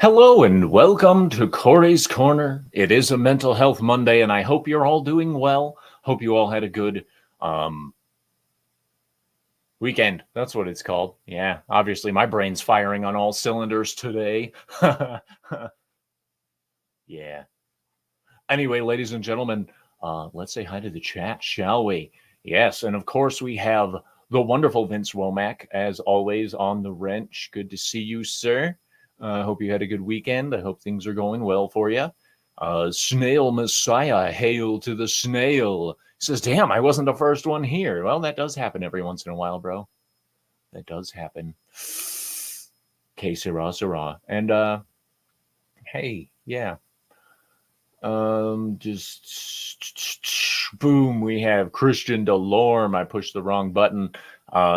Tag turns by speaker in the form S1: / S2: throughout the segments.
S1: Hello and welcome to Corey's Corner. It is a Mental Health Monday, and I hope you're all doing well. Hope you all had a good weekend. That's what it's called. Yeah, obviously my brain's firing on all cylinders today. Yeah. Anyway, ladies and gentlemen, let's say hi to the chat, shall we? Yes, and of course we have the wonderful Vince Womack, as always, on the wrench. Good to see you, sir. I hope you had a good weekend. I hope things are going well for you. Snail Messiah, hail to the snail. He says, damn, I wasn't the first one here. Well, that does happen every once in a while, bro. That does happen. Que sera, sera. And, hey, yeah. Just boom, we have Christian Delorme. I pushed the wrong button.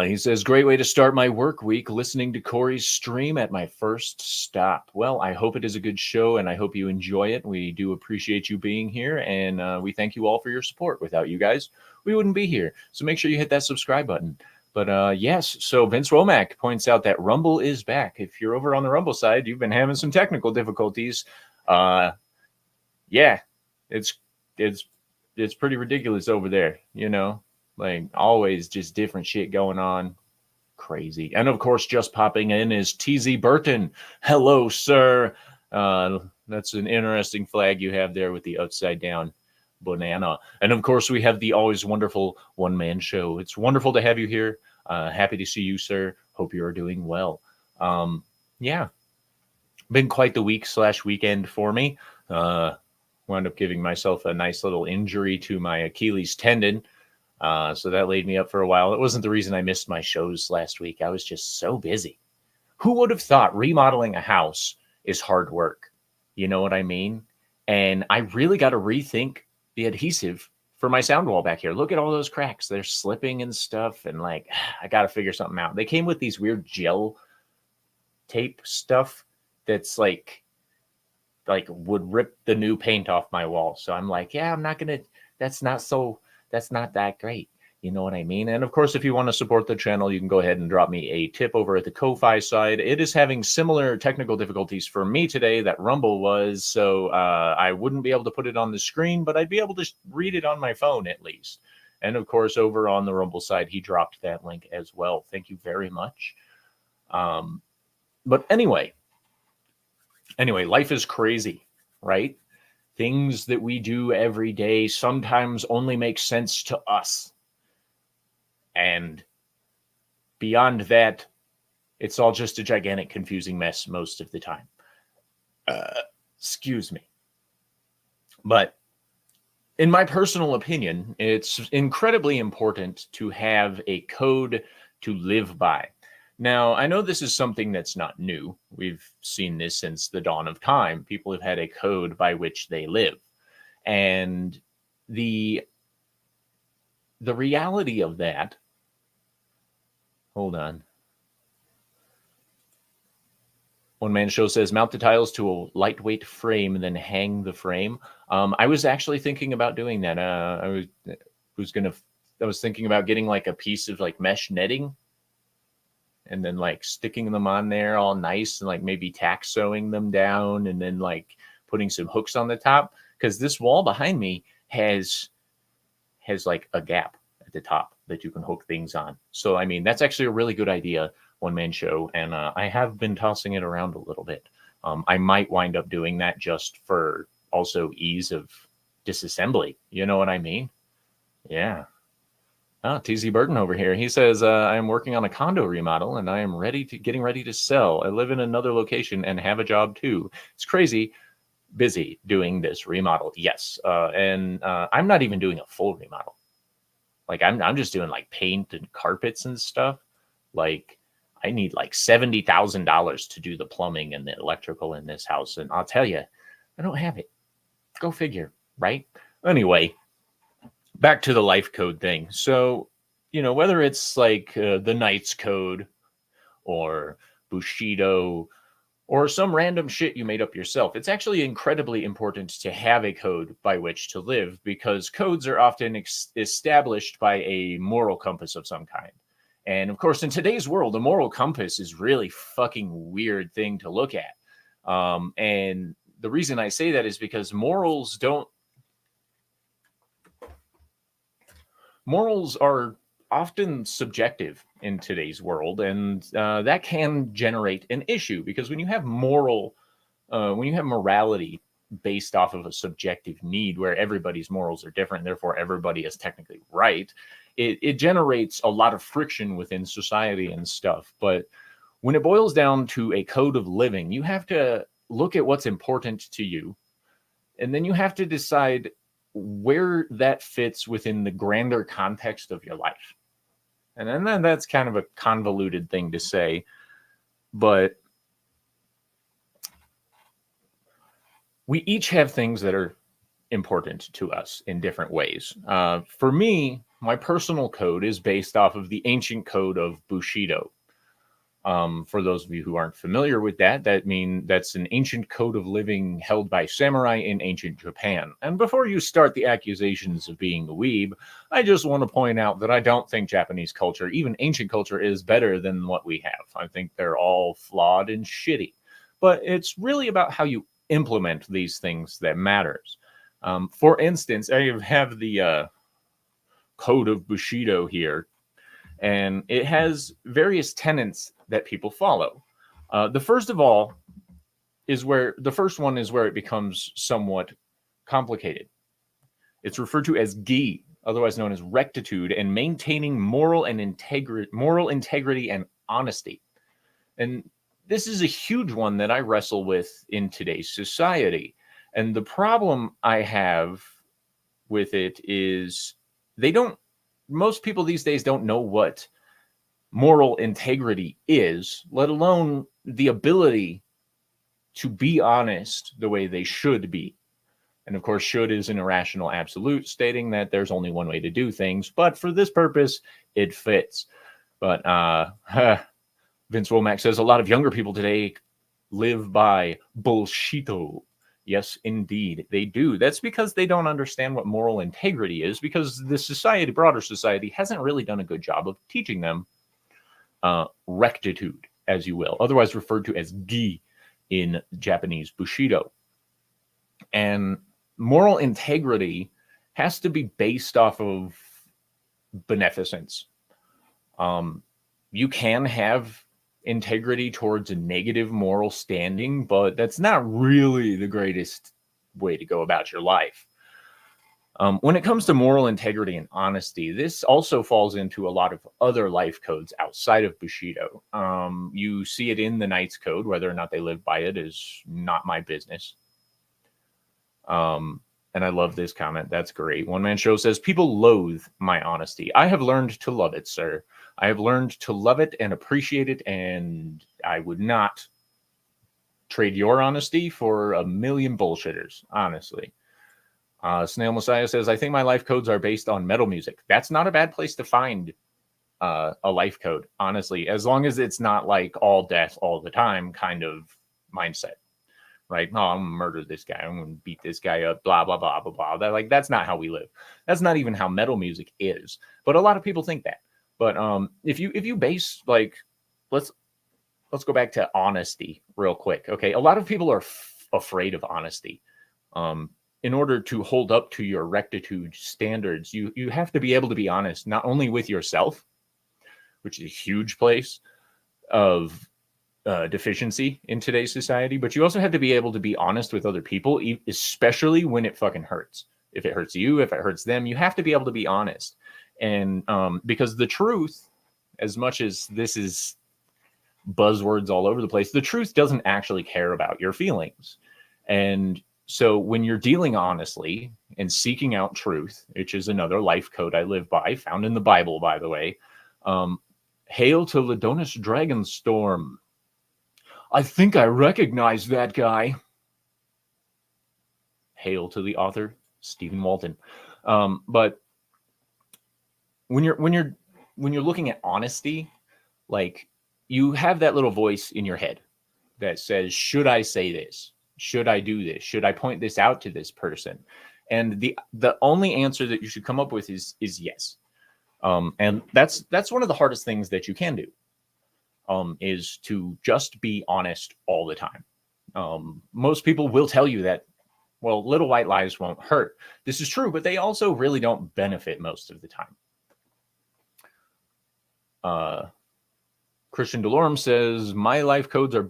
S1: He says, great way to start my work week, listening to Corey's stream at my first stop. Well, I hope it is a good show and I hope you enjoy it. We do appreciate you being here, and we thank you all for your support. Without you guys, we wouldn't be here. So make sure you hit that subscribe button. But yes, so Vince Womack points out that Rumble is back. If you're over on the Rumble side, you've been having some technical difficulties. Yeah, it's pretty ridiculous over there, like always just different shit going on. Crazy. And of course, just popping in is TZ Burton. Hello, sir. That's an interesting flag you have there with the upside down banana. And of course, we have the always wonderful one-man show. It's wonderful to have you here. Happy to see you, sir. Hope you are doing well. Yeah, been quite the week/weekend for me. Wound up giving myself a nice little injury to my Achilles tendon. So that laid me up for a while. It wasn't the reason I missed my shows last week. I was just so busy. Who would have thought remodeling a house is hard work? You know what I mean? And I really got to rethink the adhesive for my sound wall back here. Look at all those cracks. They're slipping and stuff. And like, I got to figure something out. They came with these weird gel tape stuff that's like would rip the new paint off my wall. So I'm like, yeah, I'm not going to, that's not that great. You know what I mean? And of course, if you want to support the channel, you can go ahead and drop me a tip over at the Ko-Fi side. It is having similar technical difficulties for me today that Rumble was. So I wouldn't be able to put it on the screen, but I'd be able to read it on my phone at least. And of course, over on the Rumble side, he dropped that link as well. Thank you very much. But anyway, life is crazy, right? Things that we do every day sometimes only make sense to us. And beyond that, it's all just a gigantic, confusing mess most of the time. Excuse me. But in my personal opinion, it's incredibly important to have a code to live by. Now, I know this is something that's not new. We've seen this since the dawn of time. People have had a code by which they live. And the reality of that, hold on. One Man Show says, mount the tiles to a lightweight frame and then hang the frame. I was actually thinking about doing that. I was thinking about getting like a piece of like mesh netting and then like sticking them on there all nice and like maybe tack sewing them down and then like putting some hooks on the top, because this wall behind me has like a gap at the top that you can hook things on. So I mean, that's actually a really good idea, One Man Show, and I have been tossing it around a little bit. I might wind up doing that just for also ease of disassembly. You know what I mean? Yeah. TZ Burton over here. He says, I am working on a condo remodel and I am getting ready to sell. I live in another location and have a job too. It's crazy busy doing this remodel. Yes. And I'm not even doing a full remodel. Like I'm just doing like paint and carpets and stuff. Like I need like $70,000 to do the plumbing and the electrical in this house. And I'll tell you, I don't have it. Go figure, right? Anyway, back to the life code thing. So, whether it's like the Knight's Code or Bushido or some random shit you made up yourself, it's actually incredibly important to have a code by which to live, because codes are often established by a moral compass of some kind. And of course, in today's world, a moral compass is really fucking weird thing to look at. And the reason I say that is because morals are often subjective in today's world, and that can generate an issue, because when you have morality based off of a subjective need where everybody's morals are different, therefore everybody is technically right, it generates a lot of friction within society and stuff. But when it boils down to a code of living, you have to look at what's important to you, and then you have to decide where that fits within the grander context of your life. And then that's kind of a convoluted thing to say, but we each have things that are important to us in different ways. For me, my personal code is based off of the ancient code of Bushido. For those of you who aren't familiar with that, that's an ancient code of living held by samurai in ancient Japan. And before you start the accusations of being a weeb, I just want to point out that I don't think Japanese culture, even ancient culture, is better than what we have. I think they're all flawed and shitty. But it's really about how you implement these things that matters. For instance, I have the code of Bushido here, and it has various tenets that people follow. The first one is where it becomes somewhat complicated. It's referred to as gi, otherwise known as rectitude, and maintaining moral integrity and honesty. And this is a huge one that I wrestle with in today's society. And the problem I have with it is most people these days don't know what moral integrity is, let alone the ability to be honest the way they should be. And of course, should is an irrational absolute, stating that there's only one way to do things, but for this purpose, it fits. But Vince Womack says a lot of younger people today live by bullshito. Yes, indeed, they do. That's because they don't understand what moral integrity is, because the broader society, hasn't really done a good job of teaching them rectitude, as you will, otherwise referred to as gi in Japanese Bushido. And moral integrity has to be based off of beneficence. You can have integrity towards a negative moral standing, but that's not really the greatest way to go about your life. When it comes to moral integrity and honesty, this also falls into a lot of other life codes outside of Bushido. You see it in the Knight's Code. Whether or not they live by it is not my business. And I love this comment. That's great. One Man Show says, people loathe my honesty. I have learned to love it, sir. I have learned to love it and appreciate it, and I would not trade your honesty for a million bullshitters, honestly. Snail Messiah says, I think my life codes are based on metal music. That's not a bad place to find a life code, honestly, as long as it's not like all death all the time kind of mindset. Right? Oh, I'm gonna murder this guy. I'm gonna beat this guy up. Blah blah blah blah blah. That's not how we live. That's not even how metal music is. But a lot of people think that. But if you base, like, let's go back to honesty real quick. Okay, a lot of people are afraid of honesty. In order to hold up to your rectitude standards, you have to be able to be honest, not only with yourself, which is a huge place of deficiency in today's society, but you also have to be able to be honest with other people, especially when it fucking hurts. If it hurts you, if it hurts them, you have to be able to be honest. And because the truth, as much as this is buzzwords all over the place, the truth doesn't actually care about your feelings. And so when you're dealing honestly and seeking out truth, which is another life code I live by, found in the Bible, by the way, hail to Ladonis Dragonstorm. I think I recognize that guy. Hail to the author, Stephen Walton. But when you're looking at honesty, like, you have that little voice in your head that says, should I say this? Should I do this? Should I point this out to this person? And the only answer that you should come up with is yes. And that's one of the hardest things that you can do. Is to just be honest all the time. Most people will tell you that, well, little white lies won't hurt. This is true, but they also really don't benefit most of the time. Christian Delorme says, my life codes are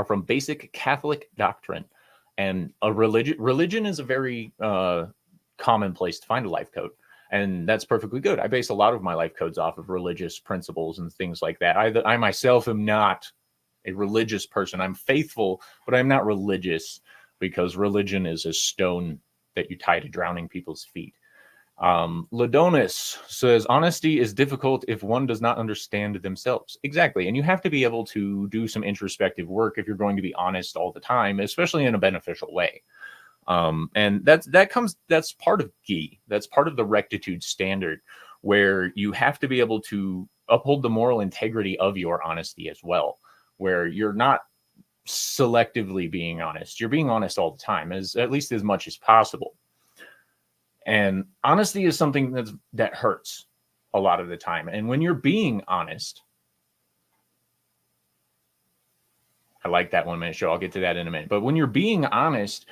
S1: from basic Catholic doctrine, and a religion is a very common place to find a life code, and that's perfectly good. I base a lot of my life codes off of religious principles and things like that. I myself am not a religious person. I'm faithful, but I'm not religious, because religion is a stone that you tie to drowning people's feet. Ladonis says, honesty is difficult if one does not understand themselves. Exactly. And you have to be able to do some introspective work if you're going to be honest all the time, especially in a beneficial way. And that's part of Gi. That's part of the rectitude standard, where you have to be able to uphold the moral integrity of your honesty as well, where you're not selectively being honest. You're being honest all the time, at least as much as possible. And honesty is something that hurts a lot of the time. And when you're being honest, I like that 1 minute show. I'll get to that in a minute. But when you're being honest,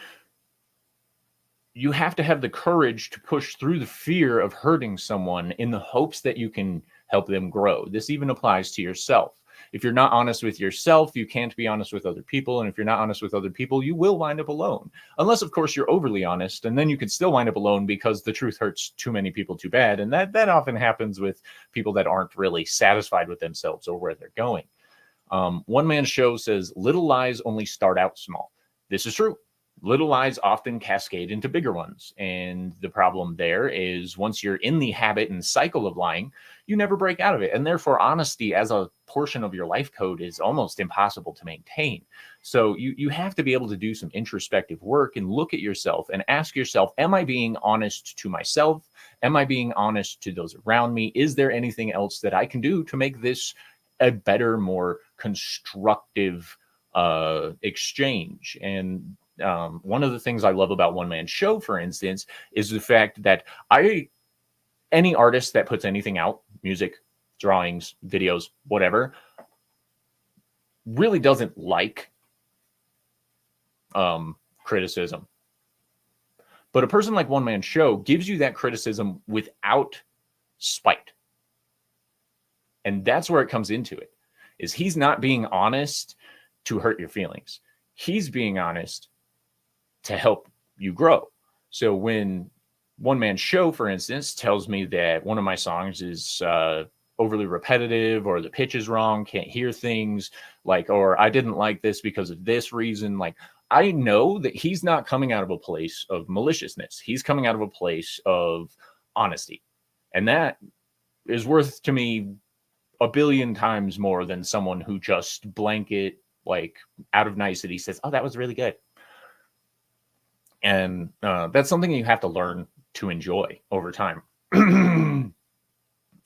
S1: you have to have the courage to push through the fear of hurting someone in the hopes that you can help them grow. This even applies to yourself. If you're not honest with yourself, you can't be honest with other people. And if you're not honest with other people, you will wind up alone. Unless, of course, you're overly honest, and then you could still wind up alone because the truth hurts too many people too bad. And that often happens with people that aren't really satisfied with themselves or where they're going. One Man Show says, little lies only start out small. This is true. Little lies often cascade into bigger ones. And the problem there is, once you're in the habit and cycle of lying, you never break out of it. And therefore, honesty as a portion of your life code is almost impossible to maintain. So you have to be able to do some introspective work and look at yourself and ask yourself, am I being honest to myself? Am I being honest to those around me? Is there anything else that I can do to make this a better, more constructive exchange? And one of the things I love about One Man Show, for instance, is the fact that any artist that puts anything out, music, drawings, videos, whatever, really doesn't like criticism. But a person like One Man Show gives you that criticism without spite. And that's where it comes into it, is he's not being honest to hurt your feelings. He's being honest to help you grow. So when One Man Show, for instance, tells me that one of my songs is overly repetitive, or the pitch is wrong, can't hear things, or I didn't like this because of this reason, I know that he's not coming out of a place of maliciousness. He's coming out of a place of honesty. And that is worth to me 1 billion times more than someone who just blanket, out of nicety says, oh, that was really good. And that's something you have to learn to enjoy over time.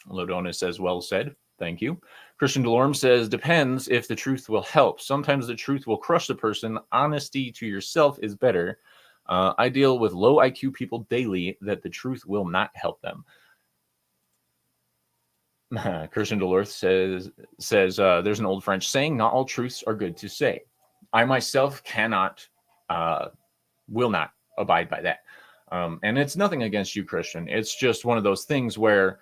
S1: Lodona says, well said. Thank you. Christian Delorme says, depends if the truth will help. Sometimes the truth will crush the person. Honesty to yourself is better. I deal with low IQ people daily that the truth will not help them. Christian Delorme says there's an old French saying, not all truths are good to say. I myself will not abide by that. And it's nothing against you, Christian. It's just one of those things where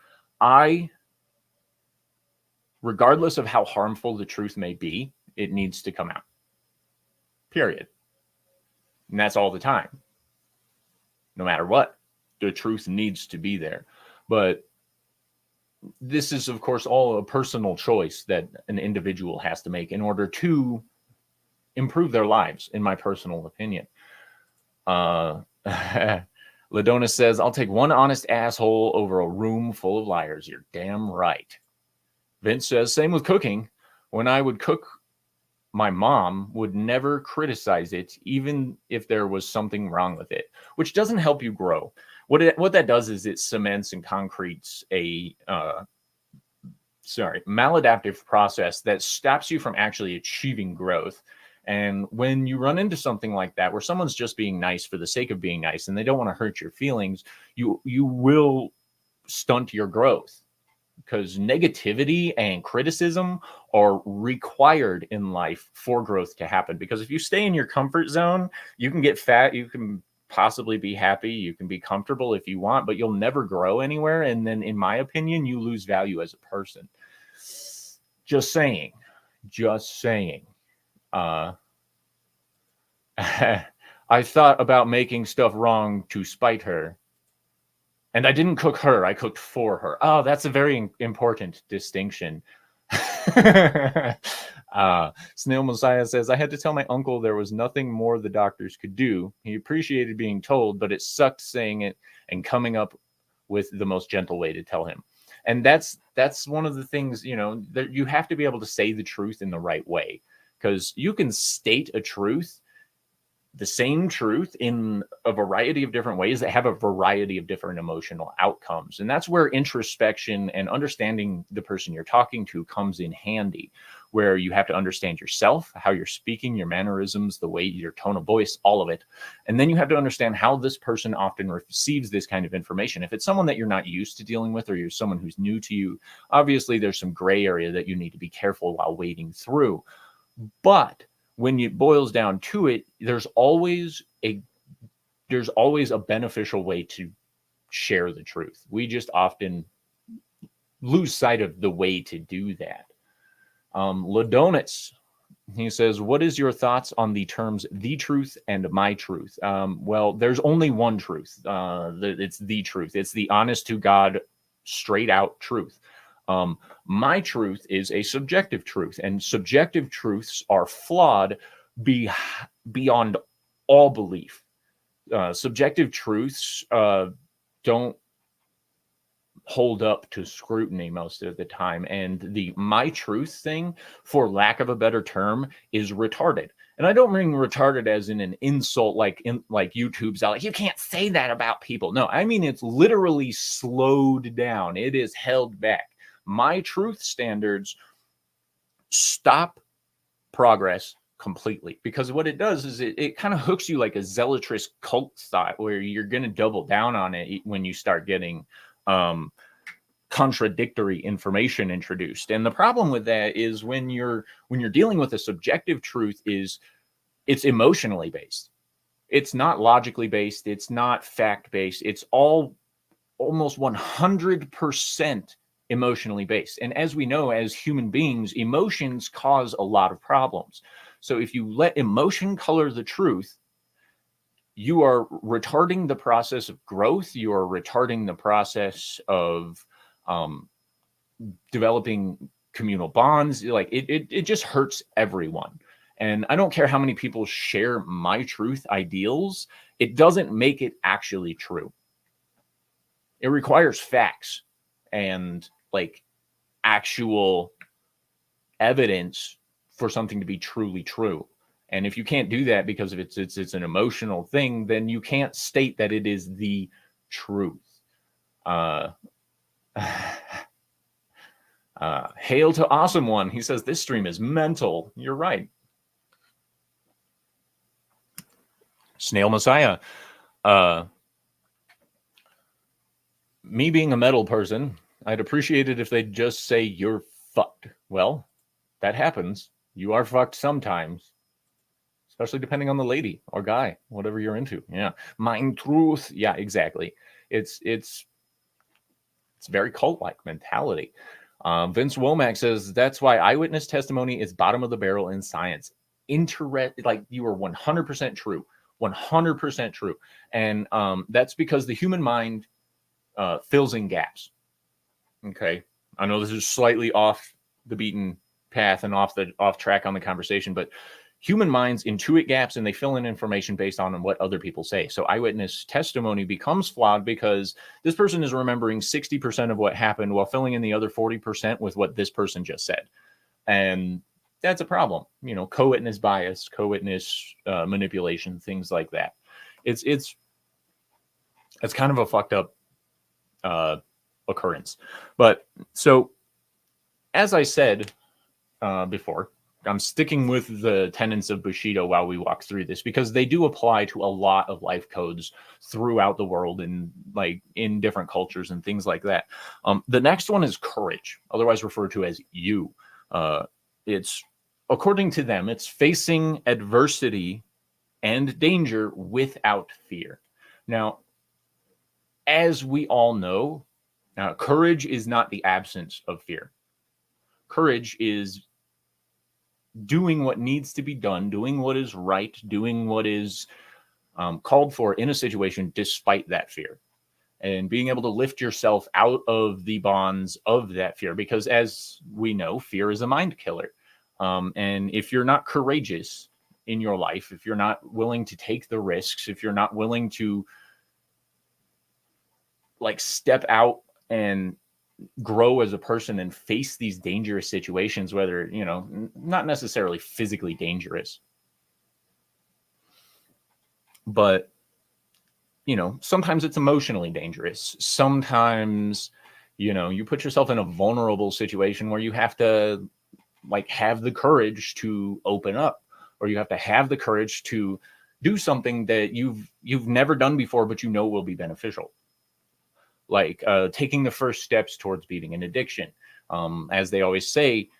S1: regardless of how harmful the truth may be, it needs to come out. Period. And that's all the time. No matter what, the truth needs to be there. But this is, of course, all a personal choice that an individual has to make in order to improve their lives, in my personal opinion. Ladona says, I'll take one honest asshole over a room full of liars. You're damn right. Vince says, same with cooking. When I would cook, my mom would never criticize it, even if there was something wrong with it, which doesn't help you grow. What that does is it cements and concretes a maladaptive process that stops you from actually achieving growth. And when you run into something like that, where someone's just being nice for the sake of being nice and they don't want to hurt your feelings, you will stunt your growth. because negativity and criticism are required in life for growth to happen. Because if you stay in your comfort zone, you can get fat, you can possibly be happy, you can be comfortable if you want, but you'll never grow anywhere. And then, in my opinion, you lose value as a person. Just saying. Just saying. I thought about making stuff wrong to spite her. And I didn't cook her, I cooked for her. Oh, that's a very important distinction. Snail Messiah says, I had to tell my uncle there was nothing more the doctors could do. He appreciated being told, but it sucked saying it and coming up with the most gentle way to tell him. And that's one of the things, that you have to be able to say the truth in the right way, because you can state a truth, the same truth, in a variety of different ways that have a variety of different emotional outcomes. And that's where introspection and understanding the person you're talking to comes in handy, where you have to understand yourself, how you're speaking, your mannerisms, the way, your tone of voice, all of it. And then you have to understand how this person often receives this kind of information. If it's someone that you're not used to dealing with, or you're someone who's new to you, obviously there's some gray area that you need to be careful while wading through. But when it boils down to it, there's always a beneficial way to share the truth. We just often lose sight of the way to do that. Ladonitz, he says, what is your thoughts on the terms the truth and my truth? Well, there's only one truth. It's the truth. It's the honest to God, straight out truth. My truth is a subjective truth, and subjective truths are flawed beyond all belief. Subjective truths don't hold up to scrutiny most of the time, and the my truth thing, for lack of a better term, is retarded. And I don't mean retarded as in an insult, like YouTube's out, like, you can't say that about people. No, I mean it's literally slowed down. It is held back. My truth standards stop progress completely, because what it does is it kind of hooks you like a zealotrous cult thought, where you're going to double down on it when you start getting contradictory information introduced. And the problem with that is when you're dealing with a subjective truth, is it's emotionally based. It's not logically based. It's not fact based. It's all almost 100% emotionally based. And as we know, as human beings, emotions cause a lot of problems. So if you let emotion color the truth, you are retarding the process of growth. You are retarding the process of developing communal bonds. Like it just hurts everyone. And I don't care how many people share my truth ideals, it doesn't make it actually true. It requires facts and like actual evidence for something to be truly true. And if you can't do that because of it's an emotional thing, then you can't state that it is the truth. Hail to Awesome One. He says, this stream is mental. You're right. Snail Messiah. Me being a metal person, I'd appreciate it if they'd just say you're fucked. Well, that happens. You are fucked sometimes, especially depending on the lady or guy, whatever you're into. Yeah. Mein truth. Yeah, exactly. It's very cult-like mentality. Vince Womack says, that's why eyewitness testimony is bottom of the barrel in science. Like, you are 100% true. 100% true. And that's because the human mind fills in gaps. Okay. I know this is slightly off the beaten path and off track on the conversation, but human minds intuit gaps and they fill in information based on what other people say. So eyewitness testimony becomes flawed because this person is remembering 60% of what happened while filling in the other 40% with what this person just said. And that's a problem. Co-witness bias, co-witness manipulation, things like that. It's kind of a fucked up occurrence. But so, as I said before, I'm sticking with the tenets of Bushido while we walk through this, because they do apply to a lot of life codes throughout the world and like in different cultures and things like that. The next one is courage, otherwise referred to as you. It's, according to them, it's facing adversity and danger without fear. Now, as we all know, courage is not the absence of fear. Courage is doing what needs to be done, doing what is right, doing what is called for in a situation despite that fear, and being able to lift yourself out of the bonds of that fear. Because as we know, fear is a mind killer. And if you're not courageous in your life, if you're not willing to take the risks, if you're not willing to like step out and grow as a person and face these dangerous situations, whether, you know, not necessarily physically dangerous, but, you know, sometimes it's emotionally dangerous. Sometimes, you know, you put yourself in a vulnerable situation where you have to like have the courage to open up, or you have to have the courage to do something that you've never done before, but you know will be beneficial. Like taking the first steps towards beating an addiction. As they always say,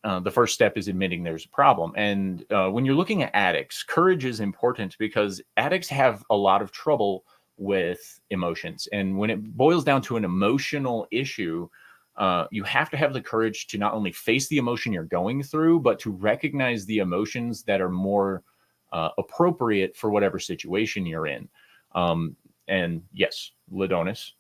S1: the first step is admitting there's a problem. And when you're looking at addicts, courage is important because addicts have a lot of trouble with emotions. And when it boils down to an emotional issue, you have to have the courage to not only face the emotion you're going through, but to recognize the emotions that are more appropriate for whatever situation you're in. And yes, Ladonis,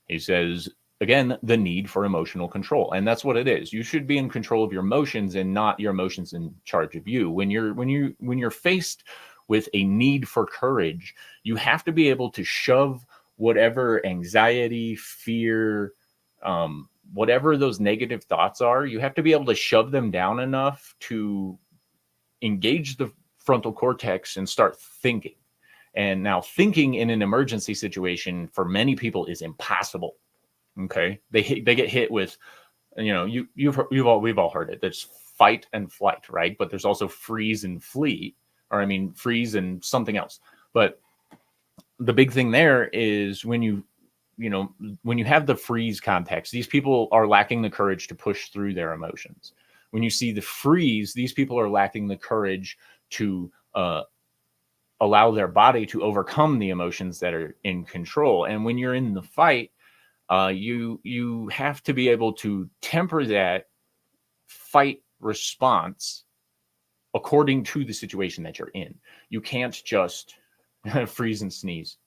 S1: he says, again, the need for emotional control. And that's what it is. You should be in control of your emotions and not your emotions in charge of you. When you're faced with a need for courage, you have to be able to shove whatever anxiety, fear, whatever those negative thoughts are, you have to be able to shove them down enough to engage the frontal cortex and start thinking. And now thinking in an emergency situation for many people is impossible. Okay. They get hit with, you know, we've all heard it. There's fight and flight, right? But there's also freeze and flee, or I mean, freeze and something else. But the big thing there is when you have the freeze context, these people are lacking the courage to push through their emotions. When you see the freeze, these people are lacking the courage to allow their body to overcome the emotions that are in control. And when you're in the fight, you have to be able to temper that fight response according to the situation that you're in. You can't just freeze and sneeze.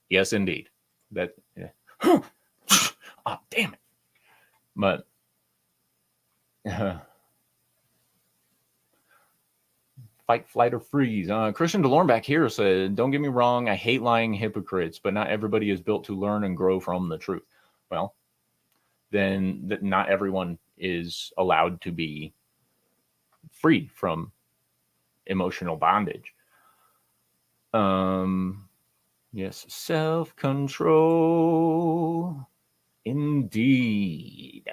S1: Yes, indeed. That, yeah. Oh, damn it. But fight, flight, or freeze. Christian DeLorme back here said, don't get me wrong, I hate lying hypocrites, but not everybody is built to learn and grow from the truth. Well, then not everyone is allowed to be free from emotional bondage. Yes, self-control. Indeed.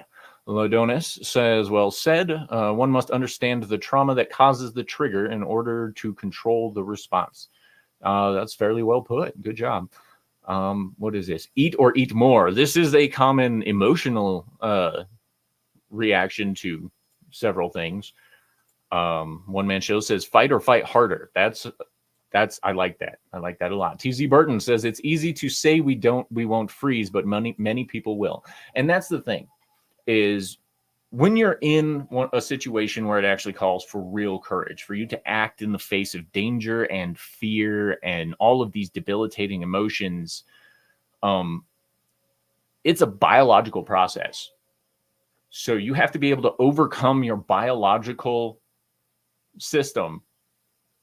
S1: Ladonis says, well said. One must understand the trauma that causes the trigger in order to control the response. That's fairly well put. Good job. What is this? Eat or eat more. This is a common emotional reaction to several things. One Man Show says, fight or fight harder. That's I like that. I like that a lot. TZ Burton says, it's easy to say we won't freeze, but many people will. And that's the thing, is when you're in a situation where it actually calls for real courage, for you to act in the face of danger and fear and all of these debilitating emotions, it's a biological process. So you have to be able to overcome your biological system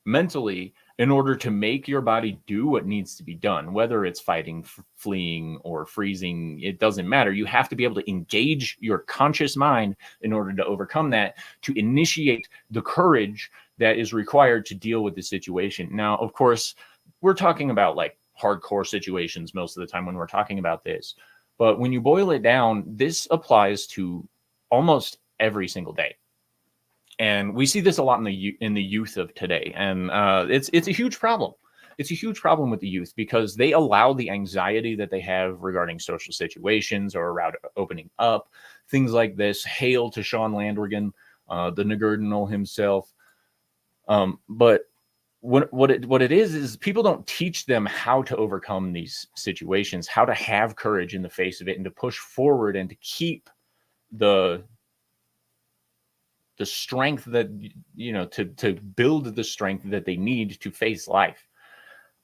S1: mentally in order to make your body do what needs to be done, whether it's fighting, fleeing, or freezing. It doesn't matter. You have to be able to engage your conscious mind in order to overcome that, to initiate the courage that is required to deal with the situation. Now, of course, we're talking about like hardcore situations most of the time when we're talking about this. But when you boil it down, this applies to almost every single day. And we see this a lot in the youth of today, and it's a huge problem. It's a huge problem with the youth because they allow the anxiety that they have regarding social situations or around opening up, things like this. Hail to Sean Landrigan, the Nagurdinal himself. But what it is people don't teach them how to overcome these situations, how to have courage in the face of it, and to push forward and to keep the strength that, you know, to build the strength that they need to face life.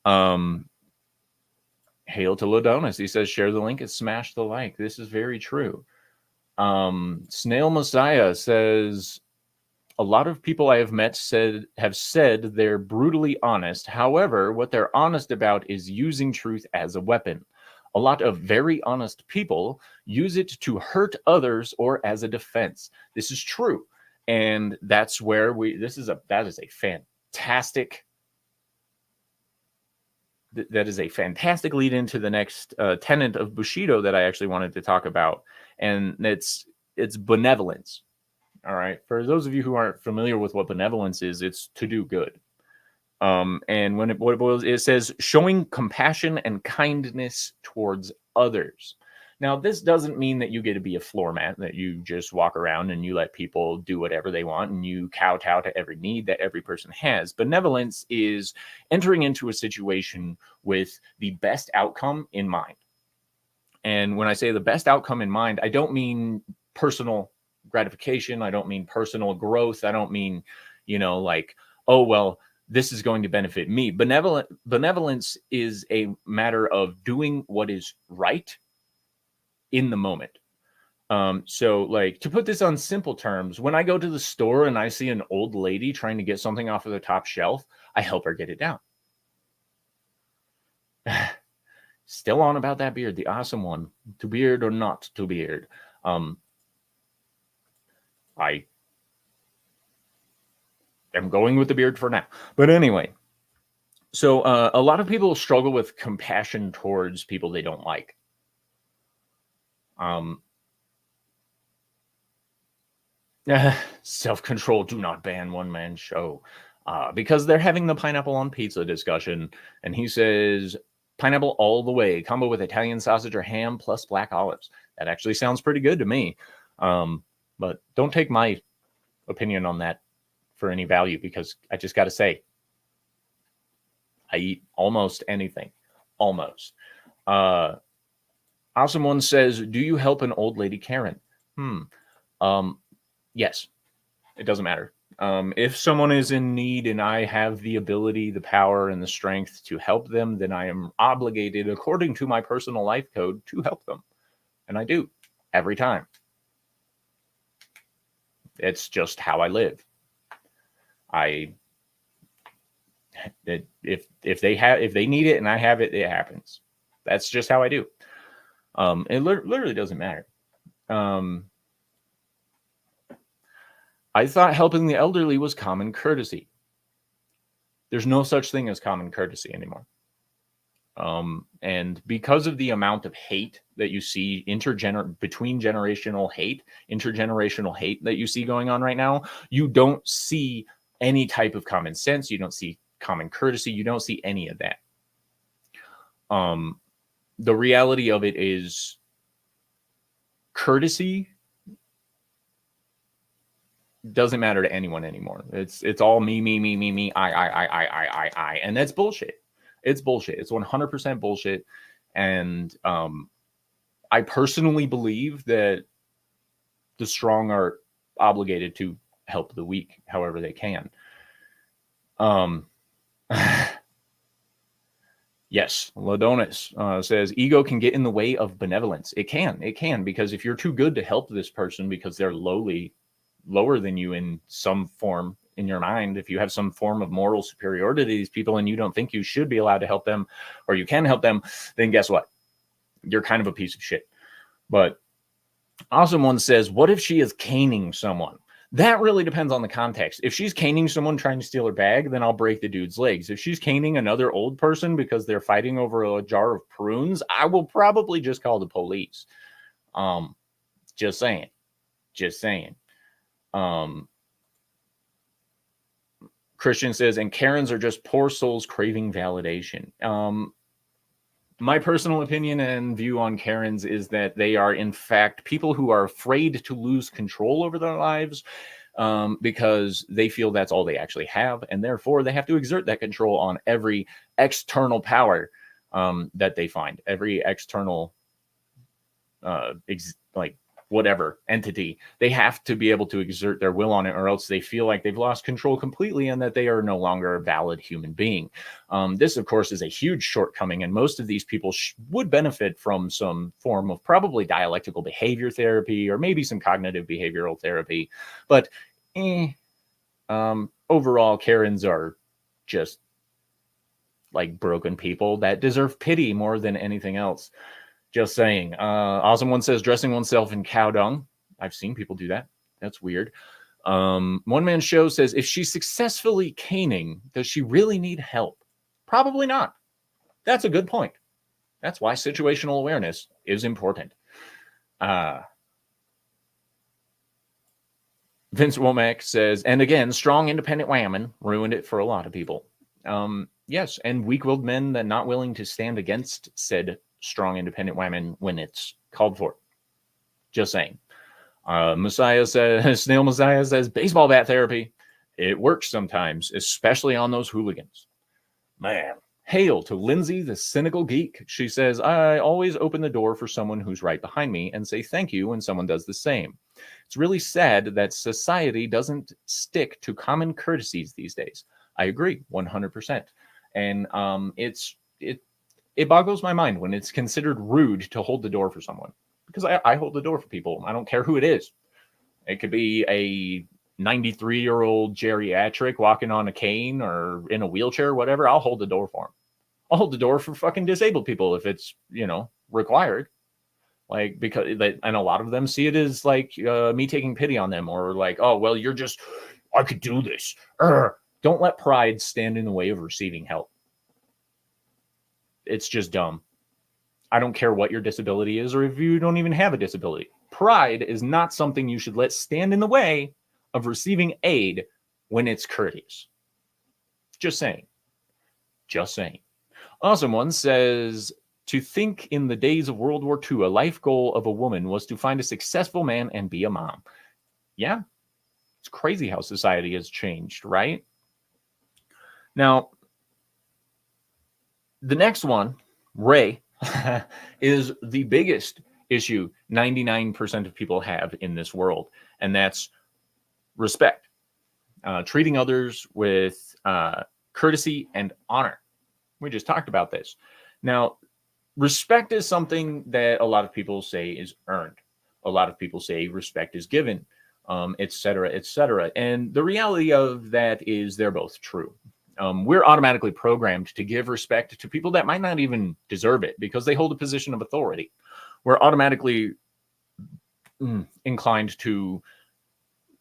S1: Hail to Lodonis. He says, share the link and smash the like. This is very true. Snail Messiah says, a lot of people I have met have said they're brutally honest. However, what they're honest about is using truth as a weapon. A lot of very honest people use it to hurt others or as a defense. This is true. And that's where that is a fantastic lead into the next tenet of Bushido that I actually wanted to talk about. And it's benevolence. All right. For those of you who aren't familiar with what benevolence is, it's to do good. And what it boils, it says showing compassion and kindness towards others. Now, this doesn't mean that you get to be a floor mat, that you just walk around and you let people do whatever they want and you kowtow to every need that every person has. Benevolence is entering into a situation with the best outcome in mind. And when I say the best outcome in mind, I don't mean personal gratification. I don't mean personal growth. I don't mean, like, oh, well, this is going to benefit me. Benevolence is a matter of doing what is right in the moment. So, like, to put this on simple terms, when I go to the store and I see an old lady trying to get something off of the top shelf, I help her get it down. Still on about that beard, the awesome one. To beard or not to beard. I am going with the beard for now. But anyway, so a lot of people struggle with compassion towards people they don't like. Self-control, do not ban one-man show. Because they're having the pineapple on pizza discussion. And he says, pineapple all the way, combo with Italian sausage or ham plus black olives. That actually sounds pretty good to me. But don't take my opinion on that for any value, because I just got to say, I eat almost anything. Almost. Awesome One says, do you help an old lady Karen? Yes. It doesn't matter. If someone is in need and I have the ability, the power, and the strength to help them, then I am obligated, according to my personal life code, to help them. And I do every time. It's just how I live. If they need it and I have it, it happens. That's just how I do. It literally doesn't matter. I thought helping the elderly was common courtesy. There's no such thing as common courtesy anymore. And because of the amount of hate that you see, intergenerational hate that you see going on right now, you don't see any type of common sense. You don't see common courtesy. You don't see any of that. The reality of it is courtesy doesn't matter to anyone anymore. It's all me, I, and that's bullshit. It's bullshit. It's 100% bullshit. And I personally believe that the strong are obligated to help the weak however they can. Yes, Ladonis says ego can get in the way of benevolence. It can, because if you're too good to help this person because they're lower than you in some form in your mind, if you have some form of moral superiority to these people and you don't think you should be allowed to help them or you can help them, then guess what? You're kind of a piece of shit. But Awesome One says, what if she is caning someone? That really depends on the context. If she's caning someone trying to steal her bag, then I'll break the dude's legs. If she's caning another old person because they're fighting over a jar of prunes, I will probably just call the police. Just saying. Christian says, and Karens are just poor souls craving validation. My personal opinion and view on Karens is that they are, in fact, people who are afraid to lose control over their lives because they feel that's all they actually have. And therefore, they have to exert that control on every external power that they find, every external, like, whatever entity. They have to be able to exert their will on it, or else they feel like they've lost control completely and that they are no longer a valid human being. This, of course, is a huge shortcoming, and most of these people would benefit from some form of probably dialectical behavior therapy or maybe some cognitive behavioral therapy. But overall, Karens are just like broken people that deserve pity more than anything else. Just saying. Awesome One says, dressing oneself in cow dung. I've seen people do that. That's weird. One Man Show says, if she's successfully caning, does she really need help? Probably not. That's a good point. That's why situational awareness is important. Vince Womack says, and again, strong independent women ruined it for a lot of people. Yes, and weak-willed men that not willing to stand against said strong independent women when it's called for. Just saying. Messiah says, Snail Messiah says, baseball bat therapy. It works sometimes, especially on those hooligans. Man. Hail to Lindsay, the cynical geek. She says, I always open the door for someone who's right behind me and say thank you when someone does the same. It's really sad that society doesn't stick to common courtesies these days. I agree 100%. And it boggles my mind when it's considered rude to hold the door for someone, because I hold the door for people. I don't care who it is. It could be a 93-year-old geriatric walking on a cane or in a wheelchair or whatever. I'll hold the door for him. I'll hold the door for fucking disabled people if it's, required. Like, because, and a lot of them see it as like me taking pity on them, or like, oh, well, I could do this. Don't let pride stand in the way of receiving help. It's just dumb. I don't care what your disability is, or if you don't even have a disability. Pride is not something you should let stand in the way of receiving aid when it's courteous. Just saying. Just saying. Awesome One says, to think in the days of World War II, a life goal of a woman was to find a successful man and be a mom. Yeah. It's crazy how society has changed, right? Now, the next one, Ray, is the biggest issue 99% of people have in this world, and that's respect. Treating others with courtesy and honor. We just talked about this. Now, respect is something that a lot of people say is earned. A lot of people say respect is given, et cetera, et cetera. And the reality of that is they're both true. We're automatically programmed to give respect to people that might not even deserve it because they hold a position of authority. We're automatically inclined to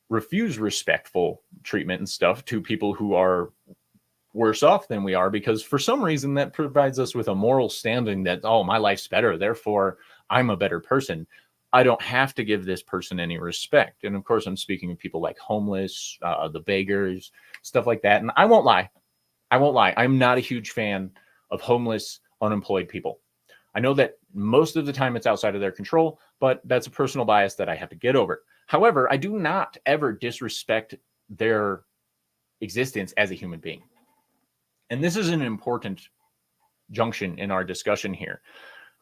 S1: refuse respectful treatment and stuff to people who are worse off than we are, because for some reason that provides us with a moral standing that, oh, my life's better, therefore I'm a better person. I don't have to give this person any respect. And of course, I'm speaking of people like homeless, the beggars, stuff like that. And I won't lie. I'm not a huge fan of homeless, unemployed people. I know that most of the time it's outside of their control, but that's a personal bias that I have to get over. However, I do not ever disrespect their existence as a human being. And this is an important junction in our discussion here.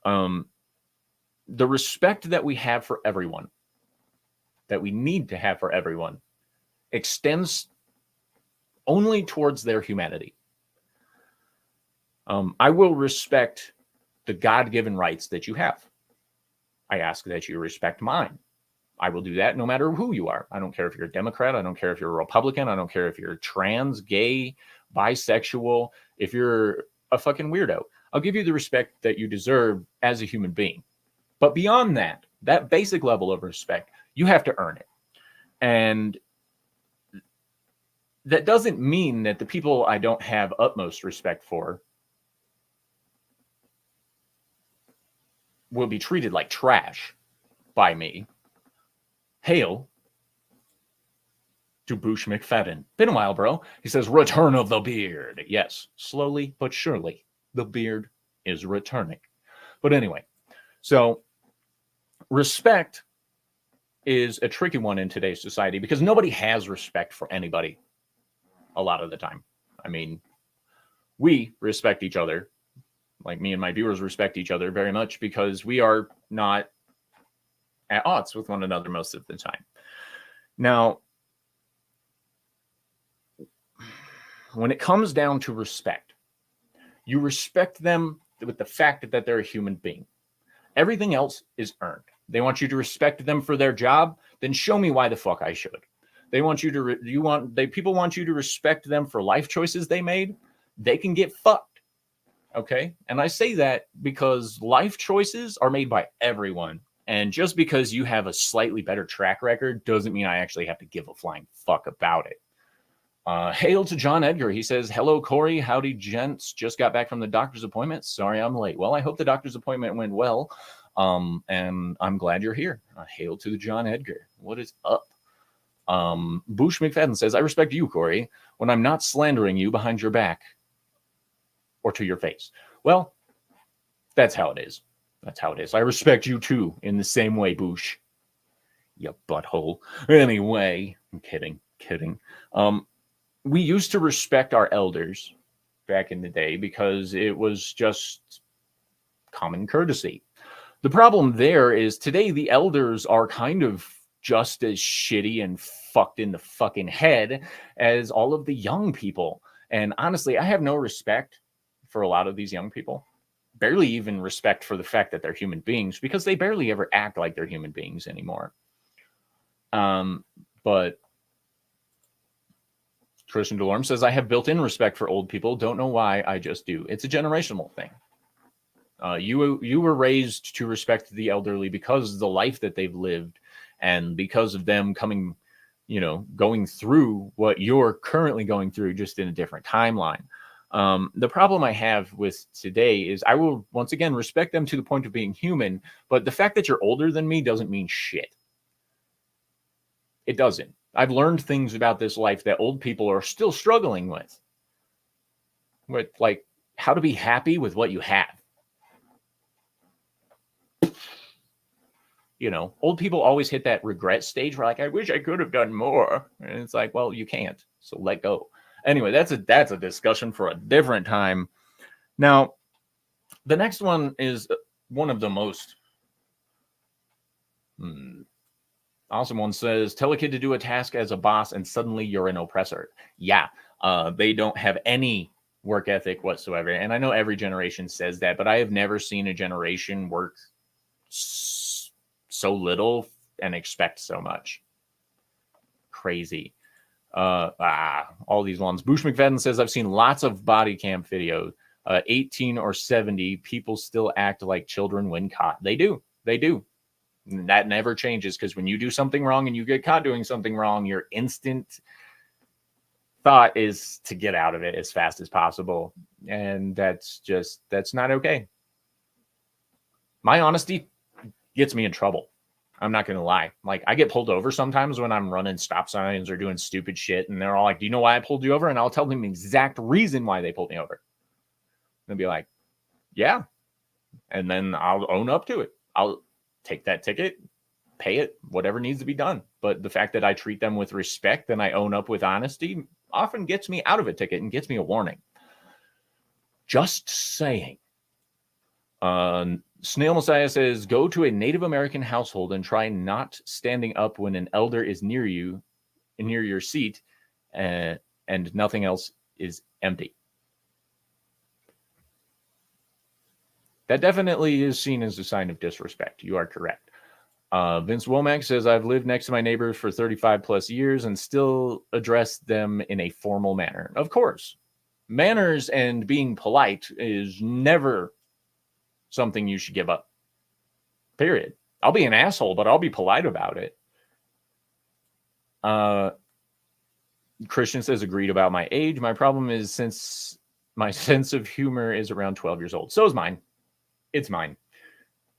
S1: The respect that we have for everyone, that we need to have for everyone, extends only towards their humanity. I will respect the God-given rights that you have. I ask that you respect mine. I will do that no matter who you are. I don't care if you're a Democrat. I don't care if you're a Republican. I don't care if you're trans, gay, bisexual. If you're a fucking weirdo, I'll give you the respect that you deserve as a human being. But beyond that, that basic level of respect, you have to earn it. And that doesn't mean that the people I don't have utmost respect for will be treated like trash by me. Hail to Boosh McFadden. Been a while, bro. He says, return of the beard. Yes, slowly but surely, the beard is returning. But anyway, so respect is a tricky one in today's society because nobody has respect for anybody a lot of the time. I mean, we respect each other, like me and my viewers respect each other very much because we are not at odds with one another most of the time. Now, when it comes down to respect, you respect them with the fact that they're a human being. Everything else is earned. They want you to respect them for their job, then show me why the fuck I should. They want you to people want you to respect them for life choices they made. They can get fucked. Okay? And I say that because life choices are made by everyone. And just because you have a slightly better track record doesn't mean I actually have to give a flying fuck about it. Hail to John Edgar. He says, hello, Corey. Howdy, gents. Just got back from the doctor's appointment. Sorry I'm late. Well, I hope the doctor's appointment went well. And I'm glad you're here. Hail to the John Edgar. What is up? Boosh McFadden says, I respect you, Corey, when I'm not slandering you behind your back or to your face. Well, that's how it is. That's how it is. I respect you, too, in the same way, Boosh. You butthole. Anyway, I'm kidding. We used to respect our elders back in the day because it was just common courtesy. The problem there is today the elders are kind of just as shitty and fucked in the fucking head as all of the young people. And honestly, I have no respect for a lot of these young people. Barely even respect for the fact that they're human beings because they barely ever act like they're human beings anymore. But Christian Delorme says, I have built-in respect for old people. Don't know why, I just do. It's a generational thing. You were raised to respect the elderly because of the life that they've lived and because of them coming, going through what you're currently going through, just in a different timeline. The problem I have with today is I will, once again, respect them to the point of being human, but the fact that you're older than me doesn't mean shit. It doesn't. I've learned things about this life that old people are still struggling with, like how to be happy with what you have. Old people always hit that regret stage where, like, I wish I could have done more. And it's like, well, you can't. So let go. Anyway, that's a discussion for a different time. Now, the next one is one of the most awesome one. Says, tell a kid to do a task as a boss and suddenly you're an oppressor. Yeah, they don't have any work ethic whatsoever. And I know every generation says that, but I have never seen a generation work so little and expect so much. Crazy. All these ones. Boosh McFadden says, I've seen lots of body cam videos. 18 or 70, people still act like children when caught. They do. That never changes, because when you do something wrong and you get caught doing something wrong, your instant thought is to get out of it as fast as possible. And that's not okay. My honesty gets me in trouble. I'm not going to lie. Like, I get pulled over sometimes when I'm running stop signs or doing stupid shit. And they're all like, do you know why I pulled you over? And I'll tell them the exact reason why they pulled me over. They'll be like, yeah. And then I'll own up to it. I'll take that ticket, pay it, whatever needs to be done. But the fact that I treat them with respect and I own up with honesty often gets me out of a ticket and gets me a warning. Just saying. Snail Messiah says, go to a Native American household and try not standing up when an elder is near you, near your seat, and nothing else is empty. That definitely is seen as a sign of disrespect. You are correct. Vince Womack says, I've lived next to my neighbors for 35 plus years and still address them in a formal manner. Of course, manners and being polite is never something you should give up. Period. I'll be an asshole, but I'll be polite about it. Christian says, agreed about my age. My problem is, since my sense of humor is around 12 years old. So is mine. It's mine.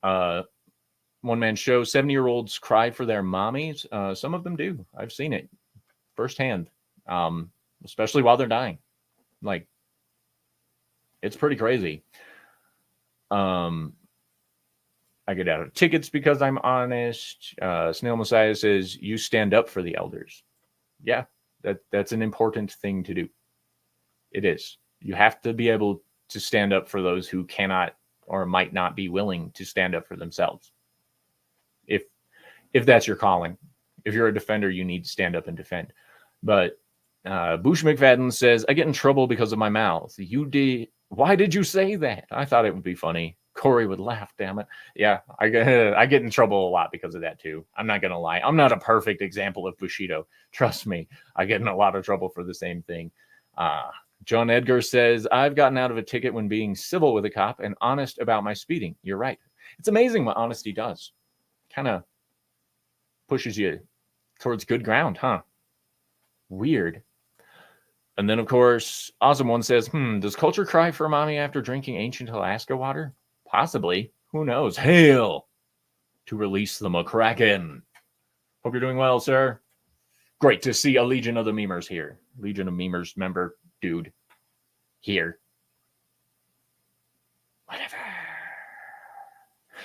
S1: One man show, 70-year-olds cry for their mommies. Some of them do. I've seen it. firsthand, especially while they're dying. Like, it's pretty crazy. I get out of tickets because I'm honest. Snail Messiah says, you stand up for the elders. Yeah, that's an important thing to do. It is. You have to be able to stand up for those who cannot or might not be willing to stand up for themselves. If that's your calling. If you're a defender, you need to stand up and defend. But Bush McFadden says, I get in trouble because of my mouth. You did. Why did you say that? I thought it would be funny. Corey would laugh, damn it. Yeah, I get in trouble a lot because of that, too. I'm not going to lie. I'm not a perfect example of Bushido. Trust me. I get in a lot of trouble for the same thing. John Edgar says, I've gotten out of a ticket when being civil with a cop and honest about my speeding. You're right. It's amazing what honesty does. Kind of pushes you towards good ground, huh? Weird. And then, of course, Awesome One says, does culture cry for mommy after drinking ancient Alaska water? Possibly. Who knows? Hail to release the McCracken. Hope you're doing well, sir. Great to see a Legion of the Memers here. Legion of Memers member dude here. Whatever.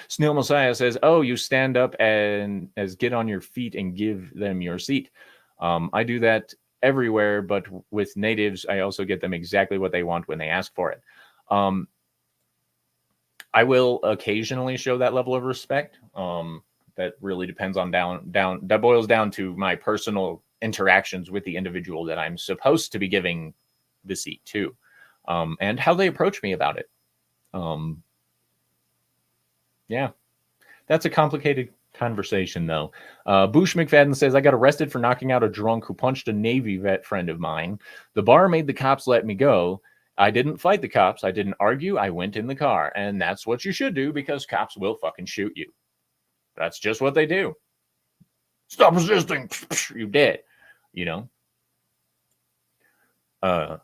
S1: Snail Messiah says, oh, you stand up and as get on your feet and give them your seat. I do that everywhere, but with natives, I also get them exactly what they want when they ask for it. I will occasionally show that level of respect. That really depends on that boils down to my personal interactions with the individual that I'm supposed to be giving the seat to, and how they approach me about it. Yeah, that's a complicated conversation, though. Bush McFadden says, I got arrested for knocking out a drunk who punched a Navy vet friend of mine. The bar made the cops let me go. I didn't fight the cops. I didn't argue. I went in the car. And that's what you should do because cops will fucking shoot you. That's just what they do. Stop resisting. You're dead. You know?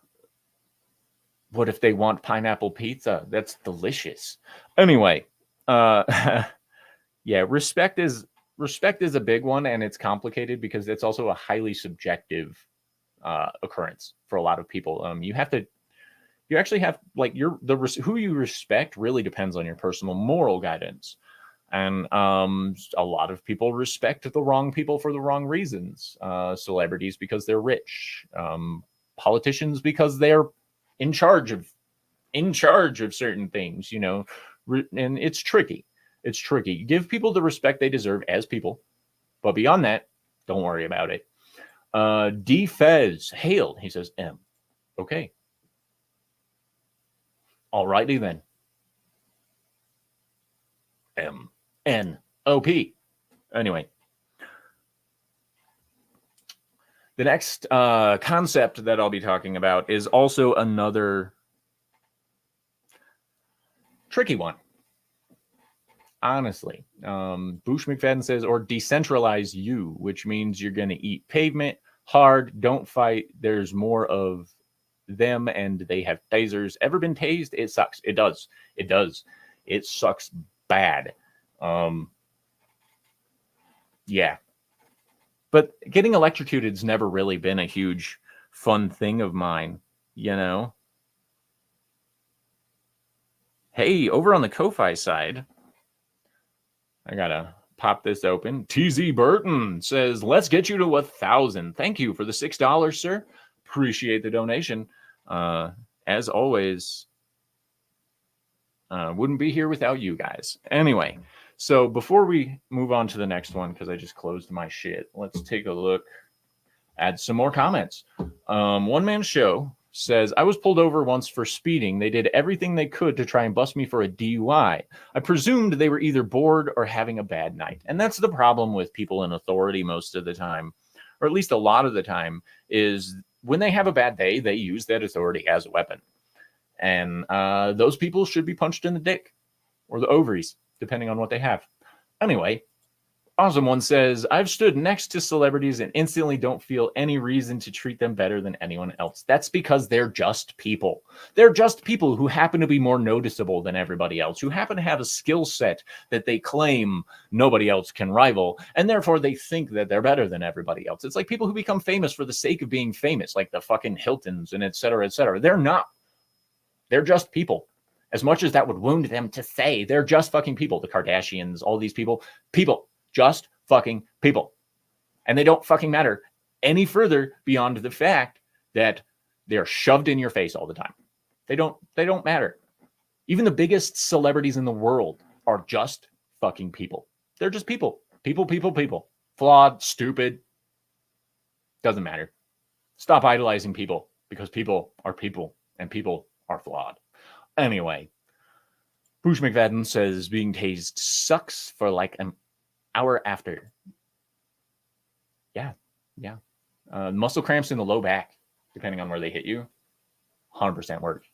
S1: What if they want pineapple pizza? That's delicious. Anyway, yeah, respect is a big one, and it's complicated because it's also a highly subjective occurrence for a lot of people. You actually have like who you respect really depends on your personal moral guidance, and a lot of people respect the wrong people for the wrong reasons. Celebrities because they're rich, politicians because they're in charge of certain things, you know, and it's tricky. It's tricky. Give people the respect they deserve as people, but beyond that, don't worry about it. D Fez, hail, he says M. Okay. Alrighty then. M N O P. Anyway. The next concept that I'll be talking about is also another tricky one. Honestly, Bush McFadden says, or decentralize you, which means you're going to eat pavement hard. Don't fight. There's more of them and they have tasers. Ever been tased? It sucks. It does. It does. It sucks bad. Yeah. But getting electrocuted's never really been a huge fun thing of mine, you know? Hey, over on the Ko-Fi side, I gotta pop this open. TZ Burton says, let's get you to 1,000. Thank you for the $6, sir. Appreciate the donation. As always, wouldn't be here without you guys. Anyway, so before we move on to the next one, because I just closed my shit, let's take a look at some more comments. One Man Show says, I was pulled over once for speeding. They did everything they could to try and bust me for a DUI. I presumed they were either bored or having a bad night. And that's the problem with people in authority most of the time, or at least a lot of the time, is when they have a bad day, they use that authority as a weapon. And those people should be punched in the dick or the ovaries, depending on what they have. Anyway, Awesome One says, I've stood next to celebrities and instantly don't feel any reason to treat them better than anyone else. That's because they're just people. They're just people who happen to be more noticeable than everybody else, who happen to have a skill set that they claim nobody else can rival, and therefore they think that they're better than everybody else. It's like people who become famous for the sake of being famous, like the fucking Hiltons and et cetera, et cetera. They're not. They're just people. As much as that would wound them to say, they're just fucking people. The Kardashians, all these people. Just fucking people. And they don't fucking matter any further beyond the fact that they're shoved in your face all the time. They don't matter. Even the biggest celebrities in the world are just fucking people. They're just people. People. Flawed, stupid. Doesn't matter. Stop idolizing people, because people are people and people are flawed. Anyway, Bruce McFadden says being tased sucks for like an hour after. Yeah. Muscle cramps in the low back, depending on where they hit you, 100% work.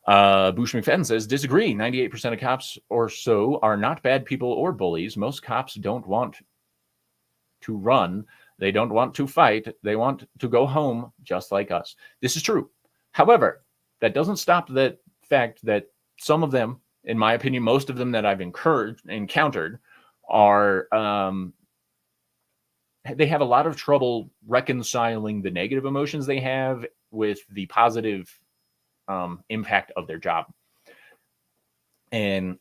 S1: Bush McFadden says, disagree. 98% of cops or so are not bad people or bullies. Most cops don't want to run. They don't want to fight. They want to go home just like us. This is true. However, that doesn't stop the fact that some of them, in my opinion, most of them that I've encountered are, they have a lot of trouble reconciling the negative emotions they have with the positive impact of their job. And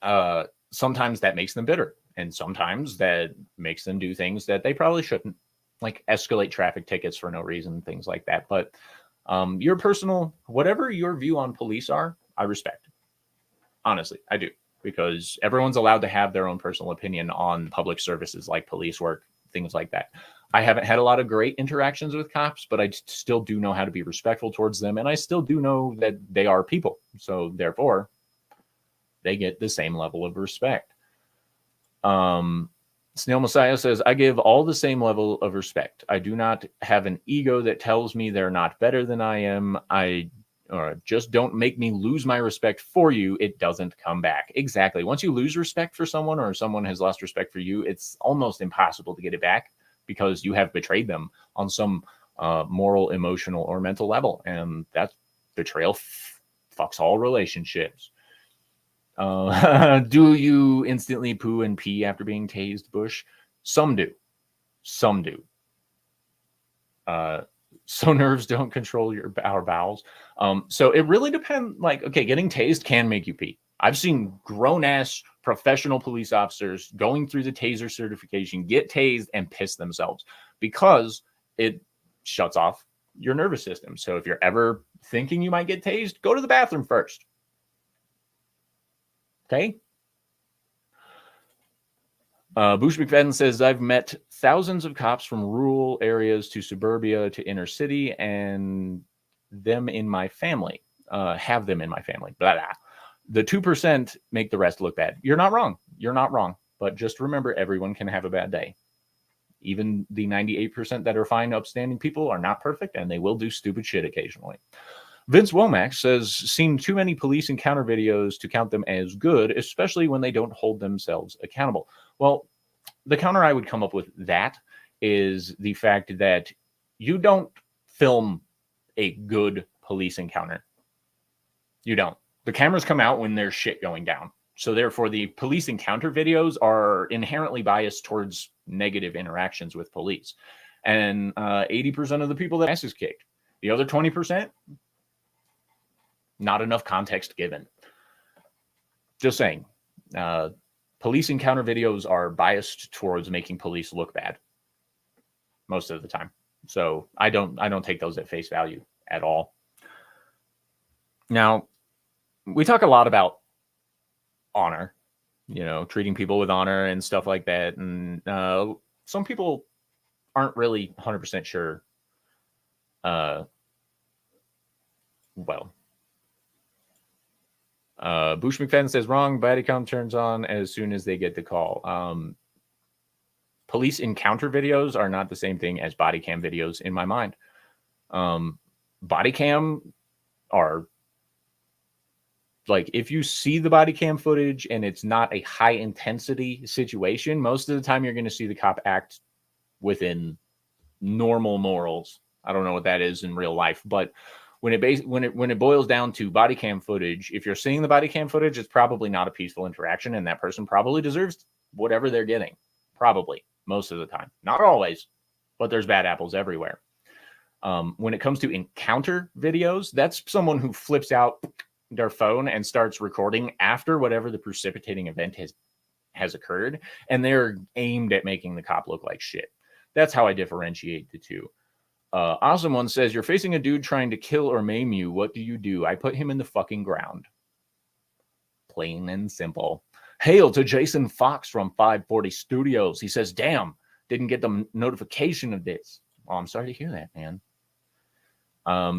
S1: sometimes that makes them bitter. And sometimes that makes them do things that they probably shouldn't, like escalate traffic tickets for no reason, things like that. But your personal, whatever your view on police are, I respect. Honestly, I do. Because everyone's allowed to have their own personal opinion on public services like police work, things like that. I haven't had a lot of great interactions with cops, but I still do know how to be respectful towards them. And I still do know that they are people. So therefore, they get the same level of respect. Snail Messiah says, I give all the same level of respect. I do not have an ego that tells me they're not better than I am. Just don't make me lose my respect for you. It doesn't come back. Exactly. Once you lose respect for someone, or someone has lost respect for you, it's almost impossible to get it back, because you have betrayed them on some moral, emotional, or mental level. And that betrayal fucks all relationships. Do you instantly poo and pee after being tased, Bush? Some do. So nerves don't control our bowels. So it really depends. Like, okay, getting tased can make you pee. I've seen grown-ass professional police officers going through the taser certification, get tased, and piss themselves, because it shuts off your nervous system. So if you're ever thinking you might get tased, go to the bathroom first. Okay? Bush McFadden says, I've met thousands of cops from rural areas to suburbia to inner city, and them in my family. Have them in my family. Blah, blah. The 2% make the rest look bad. You're not wrong. But just remember, everyone can have a bad day. Even the 98% that are fine, upstanding people are not perfect, and they will do stupid shit occasionally. Vince Womack says, seen too many police encounter videos to count them as good, especially when they don't hold themselves accountable. Well, the counter I would come up with that is the fact that you don't film a good police encounter. You don't. The cameras come out when there's shit going down. So therefore, the police encounter videos are inherently biased towards negative interactions with police. And 80% of the people that ass is kicked. The other 20%, not enough context given. Just saying. Police encounter videos are biased towards making police look bad most of the time. So I don't take those at face value at all. Now, we talk a lot about honor, treating people with honor and stuff like that. And some people aren't really 100% sure. Bush McFadden says, wrong. Body cam turns on as soon as they get the call. Police encounter videos are not the same thing as body cam videos in my mind. Body cam are like if you see the body cam footage and it's not a high intensity situation, most of the time you're going to see the cop act within normal morals. I don't know what that is in real life, but when it boils down to body cam footage, if you're seeing the body cam footage, it's probably not a peaceful interaction, and that person probably deserves whatever they're getting. Probably most of the time, not always, but there's bad apples everywhere. When it comes to encounter videos, that's someone who flips out their phone and starts recording after whatever the precipitating event has occurred, and they're aimed at making the cop look like shit. That's how I differentiate the two. Awesome One says, you're facing a dude trying to kill or maim you. What do? I put him in the fucking ground. Plain and simple. Hail to Jason Fox from 540 Studios. He says, damn, didn't get the notification of this. Oh, I'm sorry to hear that, man.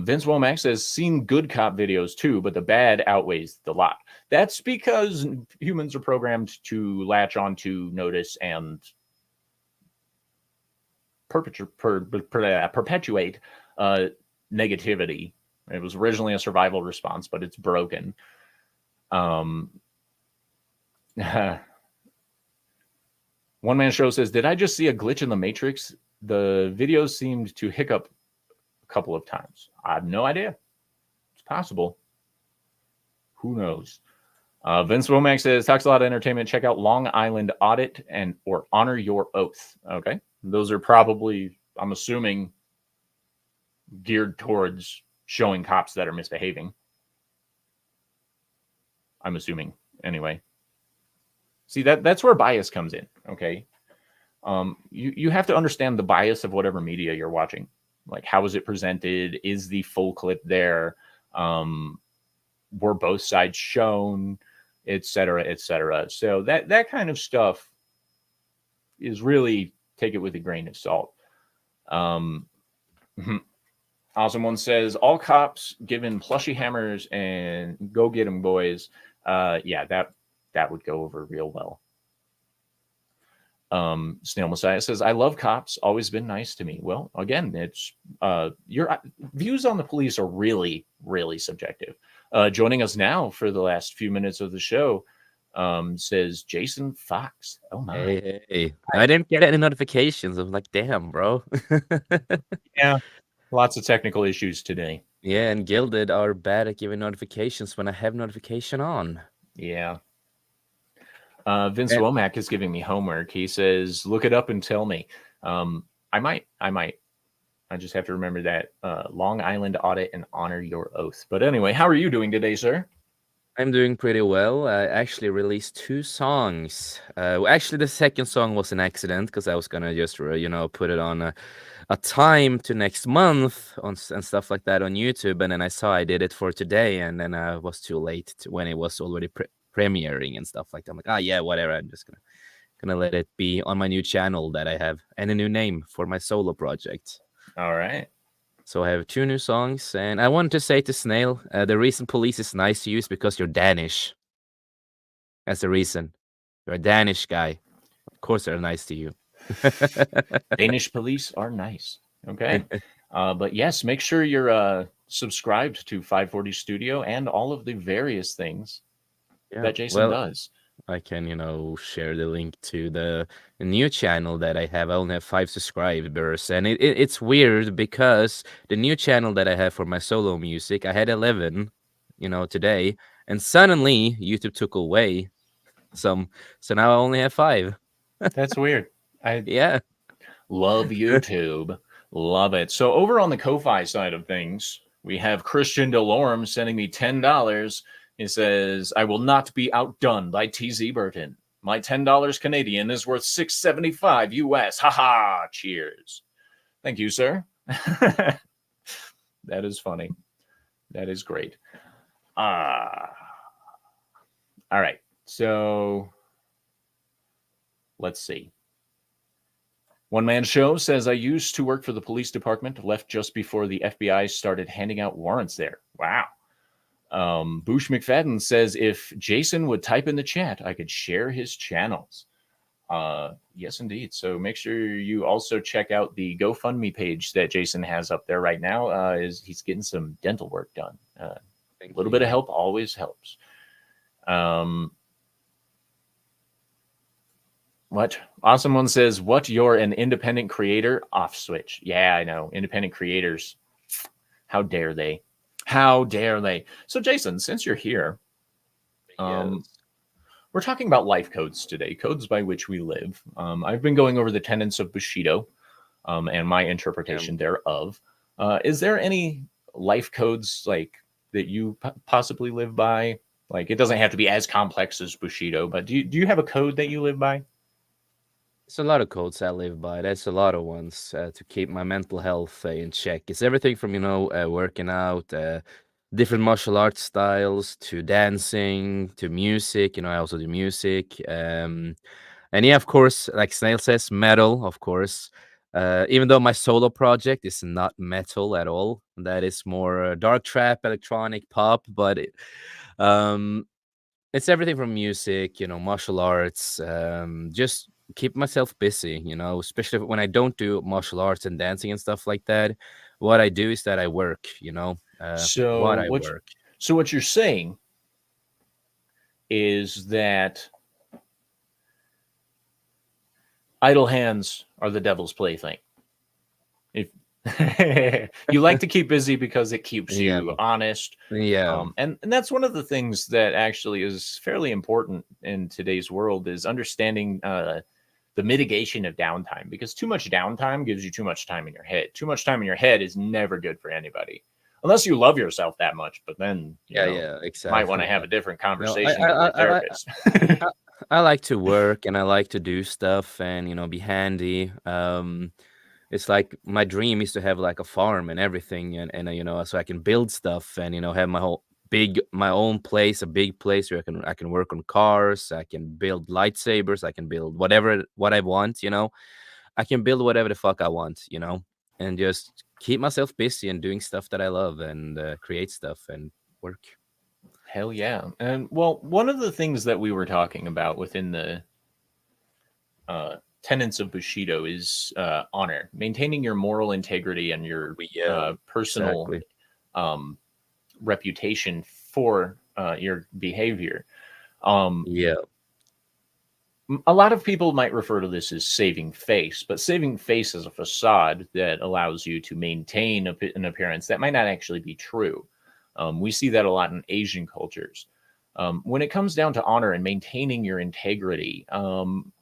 S1: Vince Womack says, seen good cop videos too, but the bad outweighs the lot. That's because humans are programmed to latch on to notice and perpetuate negativity. It was originally a survival response, but it's broken. One Man Show says, did I just see a glitch in the Matrix? The video seemed to hiccup a couple of times. I have no idea. It's possible. Who knows? Vince Womack says, talks a lot of entertainment. Check out Long Island Audit or Honor Your Oath. Okay. Those are probably, I'm assuming, geared towards showing cops that are misbehaving. I'm assuming. Anyway. See, that's where bias comes in, okay? You have to understand the bias of whatever media you're watching. Like, how is it presented? Is the full clip there? Were both sides shown? Et cetera, et cetera. So that kind of stuff is really, take it with a grain of salt. Awesome One says, all cops given plushy hammers and go get 'em, boys. Yeah, that would go over real well. Snail Messiah says, I love cops, always been nice to me. Well, again, it's your views on the police are really, really subjective. Joining us now for the last few minutes of the show says Jason Fox. Oh my.
S2: Hey. I didn't get any notifications. I'm like, damn, bro.
S1: Yeah, lots of technical issues today.
S2: Yeah, and Gilded are bad at giving notifications when I have notification on.
S1: Yeah. Vince Womack is giving me homework. He says, look it up and tell me. I might. I just have to remember that. Long Island Audit and Honor Your Oath. But anyway, how are you doing today, sir?
S2: I'm doing pretty well. I actually released 2 songs. Actually, the second song was an accident because I was gonna just, put it on a time to next month and stuff like that on YouTube, and then I saw I did it for today, and then I was too late when it was already premiering and stuff like that. I'm like, yeah, whatever. I'm just gonna let it be on my new channel that I have and a new name for my solo project.
S1: All right.
S2: So I have 2 new songs, and I wanted to say to Snail, the reason police is nice to you is because you're Danish. That's the reason. You're a Danish guy. Of course they're nice to you.
S1: Danish police are nice. Okay. But yes, make sure you're subscribed to 540 Studio and all of the various things that Jason does.
S2: I can, share the link to the new channel that I have. I only have 5 subscribers, and it's weird because the new channel that I have for my solo music, I had 11, today, and suddenly YouTube took away some, so now I only have 5.
S1: That's weird.
S2: Yeah.
S1: Love YouTube. Love it. So over on the Ko-Fi side of things, we have Christian Delorme sending me $10. He says, I will not be outdone by TZ Burton. My $10 Canadian is worth $6.75 US. Haha. Cheers. Thank you, sir. That is funny. That is great. All right. So let's see. One Man Show says, I used to work for the police department, left just before the FBI started handing out warrants there. Wow. Boosh McFadden says, if Jason would type in the chat, I could share his channels. Yes, indeed. So make sure you also check out the GoFundMe page that Jason has up there right now. He's getting some dental work done. A little bit of help always helps. Um, what awesome one says, "What, you're an independent creator?" Off switch. Yeah, I know, independent creators. How dare they? How dare they? So, Jason, since you're here, um,
S2: Yes.
S1: we're talking about life codes today, codes by which we live. I've been going over the tenets of Bushido, and my
S2: Yeah.
S1: interpretation thereof. Is there any life codes like that you possibly live by? Like, it doesn't have to be as complex as Bushido, but do you have a code that you live by?
S2: It's a lot of codes I live by. That's a lot of ones to keep my mental health in check. It's everything from, working out, different martial arts styles to dancing to music. I also do music. And yeah, of course, like Snail says, metal, of course. Even though my solo project is not metal at all, that is more dark trap, electronic pop, but um, it's everything from music, martial arts, just keep myself busy, especially when I don't do martial arts and dancing and stuff like that. What I do is that I work,
S1: So
S2: what I
S1: what?
S2: work.
S1: So what you're saying is that idle hands are the devil's plaything. If you like to keep busy because it keeps
S2: Yeah.
S1: you honest,
S2: Yeah.
S1: and that's one of the things that actually is fairly important in today's world is understanding the mitigation of downtime, because too much downtime gives you too much time in your head. Too much time in your head is never good for anybody, unless you love yourself that much. But then
S2: Yeah, yeah,
S1: might want to
S2: exactly.
S1: have a different
S2: No, I
S1: conversation
S2: I
S1: with your
S2: I I
S1: therapist.
S2: I I like to work and I like to do stuff and, be handy. It's like my dream is to have like a farm and everything and so I can build stuff and have my own place, a big place where I can work on cars, I can build lightsabers, I can build what I want. I can build whatever the fuck I want, and just keep myself busy and doing stuff that I love and create stuff and work.
S1: Hell yeah! And well, one of the things that we were talking about within the tenets of Bushido is honor, maintaining your moral integrity and your
S2: Yeah,
S1: personal
S2: exactly.
S1: um, reputation for your behavior. Um,
S2: Yeah.
S1: a lot of people might refer to this as saving face, but saving face is a facade that allows you to maintain an appearance that might not actually be true. We see that a lot in Asian cultures. When it comes down to honor and maintaining your integrity, one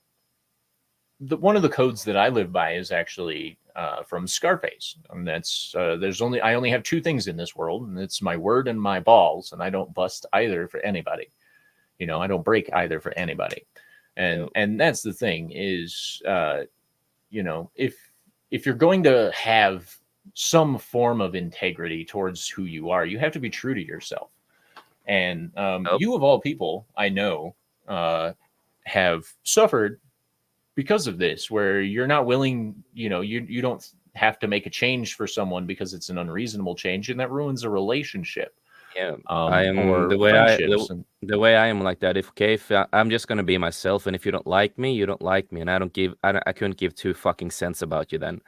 S1: of the codes that I live by is actually from Scarface, and that's I only have two things in this world, and it's my word and my balls, and I don't bust either for anybody. I don't break either for anybody,
S2: Yeah.
S1: and that's the thing is, if you're going to have some form of integrity towards who you are, you have to be true to yourself. And
S2: Yep.
S1: you of all people, I know, have suffered because of this, where you're not willing, you don't have to make a change for someone because it's an unreasonable change, and that ruins a relationship,
S2: Yeah, I am
S1: or friendships. And
S2: the way I am like that. If I'm just gonna be myself, and if you don't like me, you don't like me, and I couldn't give two fucking cents about you then.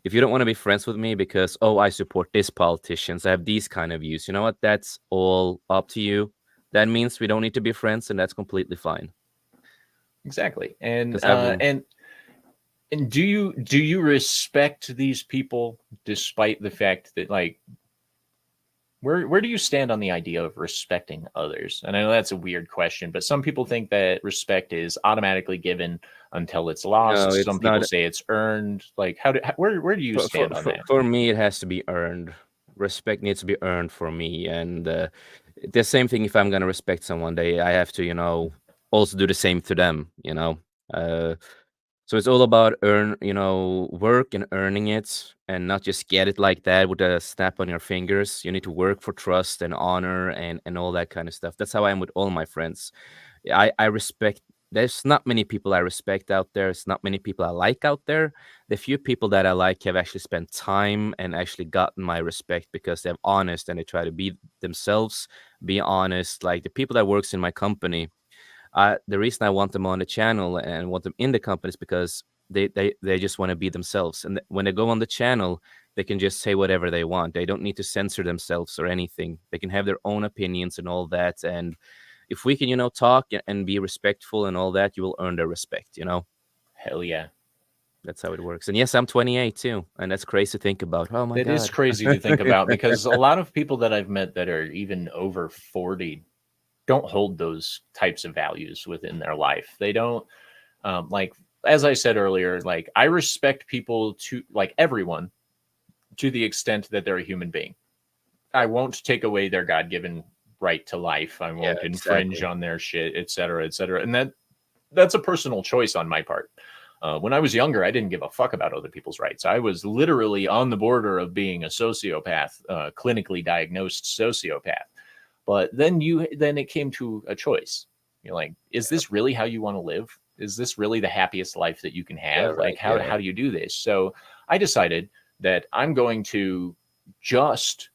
S2: If you don't want to be friends with me because I support this politicians, I have these kind of views. You know what? That's all up to you. That means we don't need to be friends, and that's completely fine.
S1: exactly. And
S2: Because I've
S1: do you respect these people despite the fact that, like, where do you stand on the idea of respecting others? And I know that's a weird question, but some people think that respect is automatically given until it's
S2: no,
S1: lost. Some
S2: it's
S1: people
S2: not.
S1: say it's earned. Like, where do you
S2: For, for
S1: stand on
S2: for
S1: that?
S2: for me, it has to be earned. Respect needs to be earned for me, and the same thing. If I'm gonna respect someone, I have to, also do the same to them. Uh, so it's all about work and earning it, and not just get it like that with a snap on your fingers. You need to work for trust and honor and all that kind of stuff. That's how I am with all my friends. I respect. There's not many people I respect out there. It's not many people I like out there. The few people that I like have actually spent time and actually gotten my respect because they're honest and they try to be themselves, be honest. Like the people that works in my company, the reason I want them on the channel and want them in the company is because they just want to be themselves. And when they go on the channel, they can just say whatever they want. They don't need to censor themselves or anything. They can have their own opinions and all that. And if we can, talk and be respectful and all that, you will earn their respect.
S1: Hell yeah.
S2: That's how it works. And yes, I'm 28 too, and that's crazy to think about. Oh my
S1: It is
S2: god.
S1: crazy to think about because a lot of people that I've met that are even over 40 don't hold those types of values within their life. They don't, like, as I said earlier, like, I respect people to, like, everyone to the extent that they're a human being. I won't take away their God given right to life. I
S2: Yeah,
S1: won't infringe
S2: exactly.
S1: on their shit, et cetera, et cetera. And that's a personal choice on my part. When I was younger, I didn't give a fuck about other people's rights. I was literally on the border of being a sociopath, clinically diagnosed sociopath. But then it came to a choice. You're like, is
S2: Yeah,
S1: this really how you want to live? Is this really the happiest life that you can
S2: yeah,
S1: have? Like,
S2: right.
S1: how
S2: Yeah,
S1: do you do this? So I decided that I'm going to just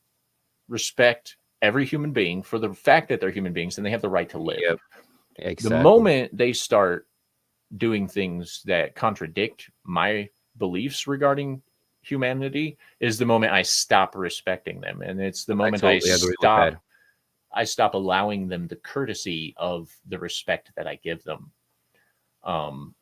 S1: respect every human being for the fact that they're human beings and they have the right to live.
S2: yep,
S1: The
S2: exactly.
S1: moment they start doing things that contradict my beliefs regarding humanity is the moment I stop respecting them. And it's the
S2: I
S1: moment
S2: totally agree with that.
S1: I stop allowing them the courtesy of the respect that I give them. Um,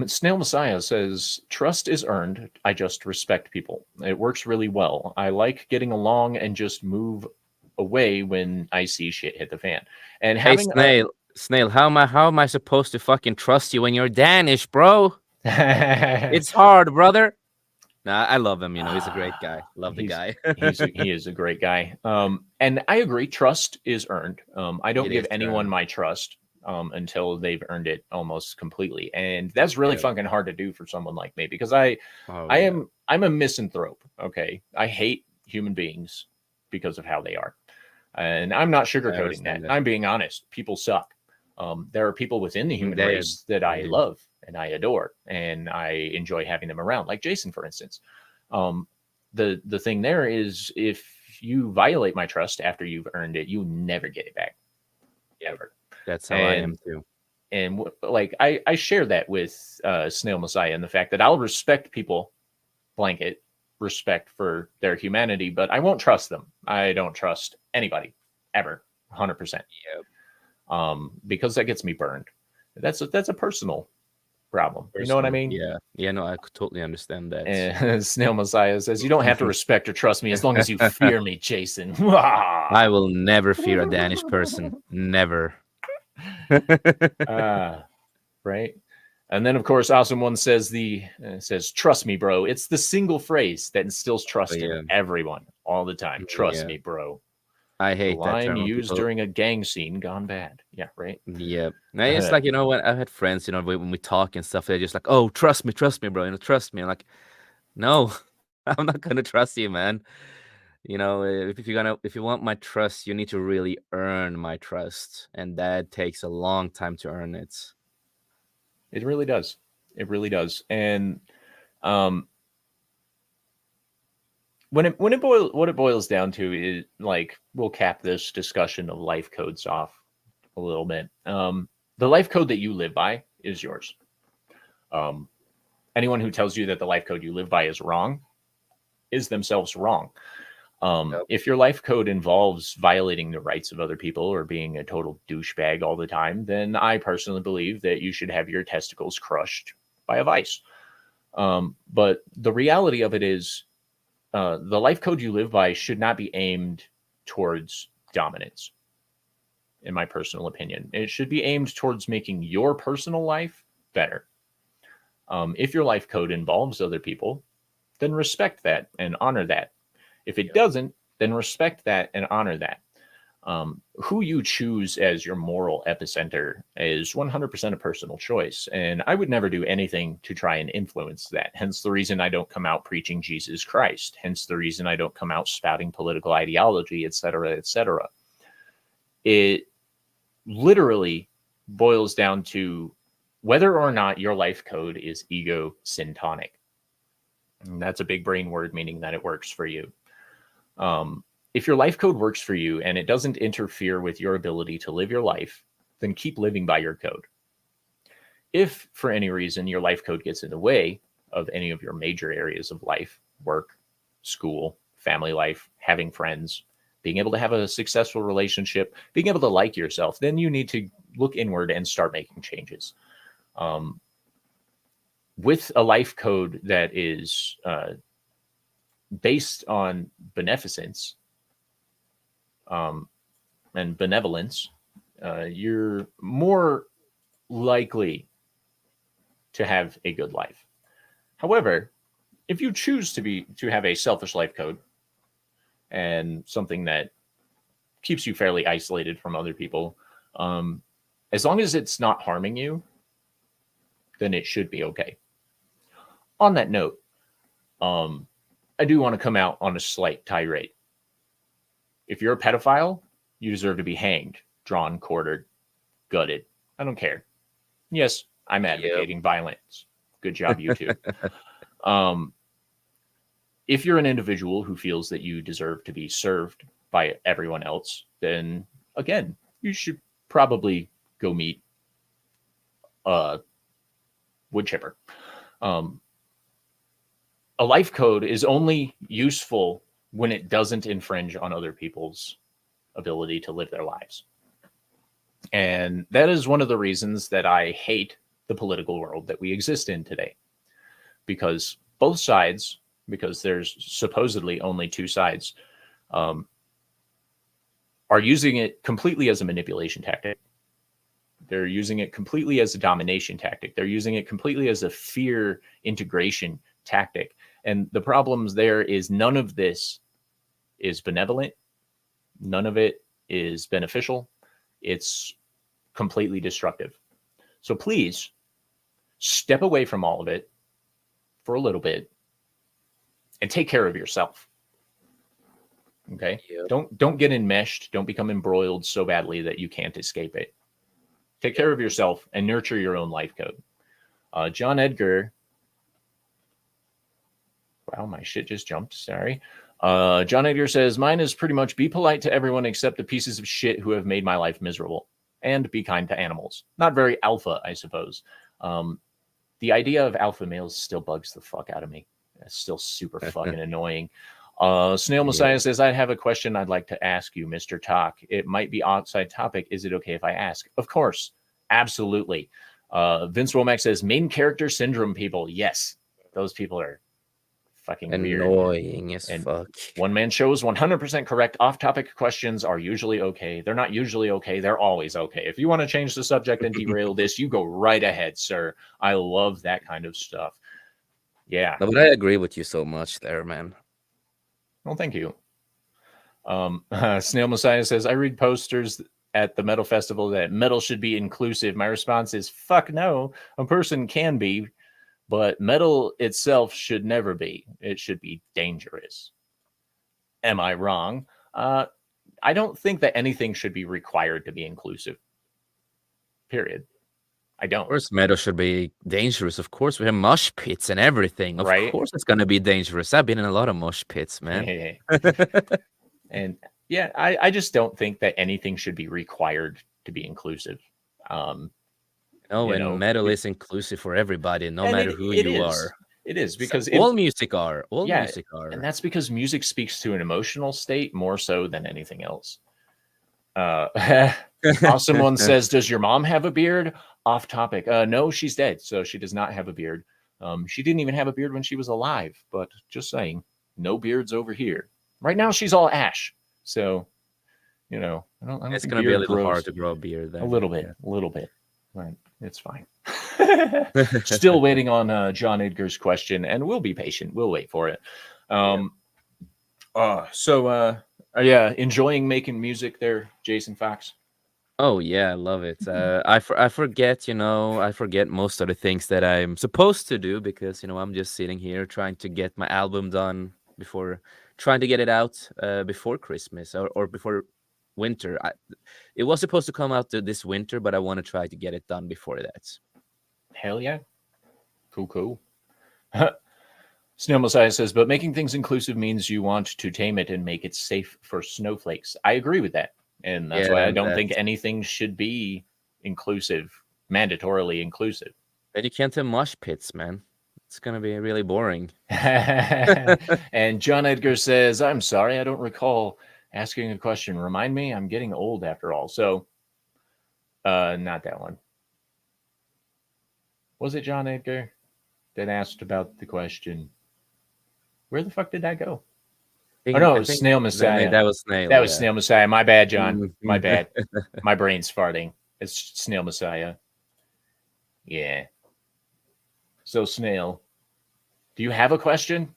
S1: Snail Messiah says, trust is earned. I just respect people. It works really well. I like getting along and just move away when I see shit hit the fan. And
S2: Hey,
S1: having
S2: Snail, how am I supposed to fucking trust you when you're Danish, bro?
S1: a
S2: It's hard, brother. Nah, I love him. He's a great guy. Love the
S1: he's
S2: guy.
S1: he is a great guy. And I agree, trust is earned. I don't
S2: It
S1: give
S2: is.
S1: anyone my trust until they've earned it almost completely, and that's really
S2: Yeah.
S1: fucking hard to do for someone like me because I
S2: Oh
S1: I
S2: yeah.
S1: am I'm a misanthrope. Okay, I hate human beings because of how they are, and I'm not
S2: I
S1: sugarcoating that.
S2: understand that.
S1: I'm being honest. People suck. There are people within the human
S2: They
S1: race that
S2: they
S1: I
S2: do.
S1: love and I adore, and I enjoy having them around, like Jason, for instance. Um, the thing there is, if you violate my trust after you've earned it, you never get it back,
S2: Yep.
S1: ever.
S2: That's how I am
S1: And
S2: too.
S1: like I share that with Snail Messiah and the fact that I'll respect people, blanket respect for their humanity, but I won't trust them. I don't trust anybody ever, 100%,
S2: Yep.
S1: because that gets me burned. That's a personal problem. You know what I
S2: Personal.
S1: mean?
S2: Yeah. Yeah. No, I could totally understand that.
S1: And Snail Messiah says, "You don't have to respect or trust me as long as you fear me, Jason."
S2: I will never fear a Danish person. Never.
S1: Ah, right. And then, of course, Awesome One says "Trust me, bro." It's the single phrase that instills
S2: Oh,
S1: trust in
S2: yeah.
S1: everyone all the time. Trust
S2: Yeah.
S1: me, bro.
S2: I
S1: The
S2: hate that
S1: line
S2: term when
S1: used
S2: people.
S1: during a gang scene gone bad. Yeah, right.
S2: Yeah. Now it's like, when I had friends, when we talk and stuff, they're just like, "Oh, trust me, bro. Trust me." I'm like, no, I'm not gonna trust you, man. If you want my trust, you need to really earn my trust, and that takes a long time to earn it.
S1: It really does. It really does. And um, what it boils down to is, like, we'll cap this discussion of life codes off a little bit. The life code that you live by is yours. Um, Anyone who tells you that the life code you live by is wrong is themselves wrong.
S2: Yep.
S1: If your life code involves violating the rights of other people or being a total douchebag all the time, then I personally believe that you should have your testicles crushed by a vice. But the reality of it is, the life code you live by should not be aimed towards dominance, in my personal opinion. It should be aimed towards making your personal life better. If your life code involves other people, then respect that and honor that. If it
S2: Yep.
S1: doesn't, then respect that and honor that. Who you choose as your moral epicenter is 100% a personal choice. And I would never do anything to try and influence that. Hence the reason I don't come out preaching Jesus Christ. Hence the reason I don't come out spouting political ideology, et cetera, et cetera. It literally boils down to whether or not your life code is ego syntonic. And that's a big brain word, meaning that it works for you. If your life code works for you and it doesn't interfere with your ability to live your life, then keep living by your code. If for any reason your life code gets in the way of any of your major areas of life, work, school, family life, having friends, being able to have a successful relationship, being able to like yourself, then you need to look inward and start making changes. With a life code that is based on beneficence and benevolence, you're more likely to have a good life. However, if you choose to have a selfish life code and something that keeps you fairly isolated from other people, as long as it's not harming you, then it should be okay. On that note, I do want to come out on a slight tirade. If you're a pedophile, you deserve to be hanged, drawn, quartered, gutted. I don't care. Yes, I'm advocating violence. Good job, you two. If you're an individual who feels that you deserve to be served by everyone else, then again, you should probably go meet a wood chipper. A life code is only useful when it doesn't infringe on other people's ability to live their lives. And that is one of the reasons that I hate the political world that we exist in today. Because both sides, because there's supposedly only two sides, are using it completely as a manipulation tactic. They're using it completely as a domination tactic. They're using it completely as a fear integration tactic. And the problems there is none of this is benevolent. None of it is beneficial. It's completely destructive. So please step away from all of it for a little bit and take care of yourself. Okay? Yep. Don't get enmeshed. Don't become embroiled so badly that you can't escape it. Take care of yourself and nurture your own life code. John Edgar. Wow, my shit just jumped. Sorry. John Edgar says, mine is pretty much be polite to everyone except the pieces of shit who have made my life miserable, and be kind to animals. Not very alpha, I suppose. The idea of alpha males still bugs the fuck out of me. It's still super fucking annoying. Snail Messiah says, I have a question I'd like to ask you, Mr. Talk. It might be outside topic. Is it okay if I ask? Of course. Absolutely. Vince Womack says, main character syndrome people. Yes. Those people are fucking
S2: annoying
S1: weird.
S2: As fuck.
S1: One Man Show is 100% correct. Off-topic questions are usually okay. They're not usually okay. They're always okay. If you want to change the subject and derail this, you go right ahead, sir. I love that kind of stuff. Yeah.
S2: No, but I agree with you so much there, man.
S1: Well, thank you. Snail Messiah says, I read posters at the metal festival that metal should be inclusive. My response is, fuck no. A person can be, but metal itself should never be. It should be dangerous. Am I wrong? I don't think that anything should be required to be inclusive. Period. I don't.
S2: Of course, metal should be dangerous. Of course, we have mosh pits and everything. Of course, it's going to be dangerous. I've been in a lot of mosh pits, man.
S1: And yeah, I just don't think that anything should be required to be inclusive.
S2: Metal is inclusive for everybody, no matter who you are.
S1: It is, because
S2: all music are. Music are.
S1: And that's because music speaks to an emotional state more so than anything else. Awesome One says, does your mom have a beard? Off topic. No, she's dead, so she does not have a beard. She didn't even have a beard when she was alive, but just saying, no beards over here. Right now, she's all ash. So, I don't
S2: it's going to be a little hard to grow a beard.
S1: Then. A little bit. Right. It's fine. Still waiting on John Edgar's question, and we'll be patient. We'll wait for it. Enjoying making music there, Jason Fox?
S2: Oh yeah, I love it. I forget, I forget most of the things that I'm supposed to do because I'm just sitting here trying to get my album done trying to get it out before Christmas or before winter. It was supposed to come out this winter, but I want to try to get it done before that.
S1: Hell yeah. Cool. Snail Messiah says, but making things inclusive means you want to tame it and make it safe for snowflakes. I agree with that. And that's why I don't think anything should be inclusive, mandatorily inclusive.
S2: And you can't have mosh pits, man. It's going to be really boring.
S1: And John Edgar says, I'm sorry, I don't recall Asking a question. Remind me, I'm getting old after all. So, not that one. Was it John Edgar that asked about the question? Where the fuck did that go? Oh no, it
S2: I
S1: was
S2: think
S1: Snail Messiah.
S2: that was Snail,
S1: That was
S2: yeah.
S1: Snail Messiah. My bad, John. My
S2: Mhm.
S1: bad. My brain's farting. It's Snail Messiah. Yeah. So Snail, do you have a question,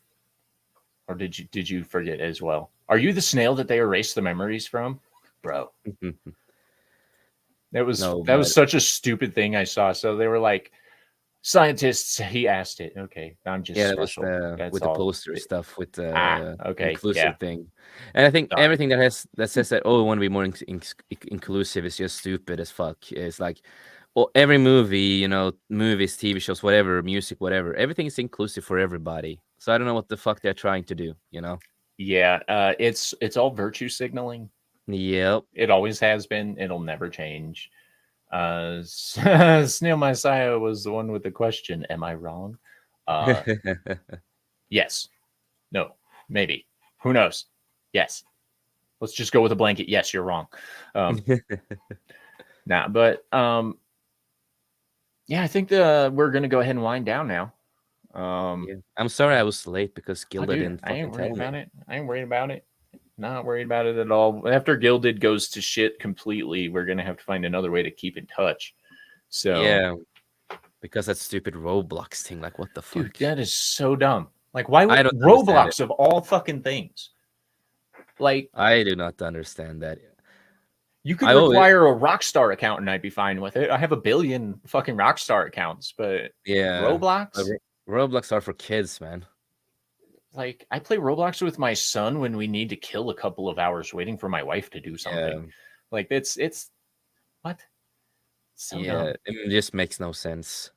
S1: or did you forget as well? Are you the snail that they erased the memories from, bro? That was
S2: No,
S1: that was
S2: but
S1: such a stupid thing I saw. So they were like, scientists. He asked it. Okay, I'm just
S2: yeah, that was
S1: special.
S2: the
S1: That's
S2: with the
S1: all.
S2: poster stuff with
S1: Ah,
S2: the
S1: okay, yeah,
S2: inclusive thing, and I think
S1: done.
S2: everything that says that we want to be more inclusive is just stupid as fuck. It's like, well, every movie, movies, TV shows, whatever, music, whatever, everything is inclusive for everybody. So I don't know what the fuck they're trying to do.
S1: Yeah, it's all virtue signaling.
S2: Yep.
S1: It always has been. It'll never change. Snail Messiah was the one with the question. Am I wrong? Uh, yes. No. Maybe. Who knows? Yes. Let's just go with a blanket. Yes, you're wrong. Um, but yeah, I think we're gonna go ahead and wind down now.
S2: Yeah. I'm sorry I was late because
S1: Oh,
S2: Gilda
S1: dude,
S2: didn't
S1: I
S2: fucking
S1: ain't worried
S2: tell me.
S1: about it. I ain't worried about it. Not worried about it at all. After Gilded goes to shit completely, we're gonna have to find another way to keep in touch. So,
S2: Yeah, because that stupid Roblox thing. Like, what the
S1: dude,
S2: fuck?
S1: that is so dumb. Like, why
S2: I
S1: would
S2: don't understand it.
S1: Roblox of all fucking things? Like,
S2: I do not understand that.
S1: you could
S2: I always,
S1: require a Rockstar account and I'd be fine with it. I have a billion fucking Rockstar accounts, but
S2: yeah, but
S1: Roblox?
S2: Roblox are for kids, man.
S1: Like, I play Roblox with my son when we need to kill a couple of hours waiting for my wife to do something.
S2: Yeah,
S1: Like, it's what? So
S2: yeah,
S1: dumb.
S2: it just makes no sense.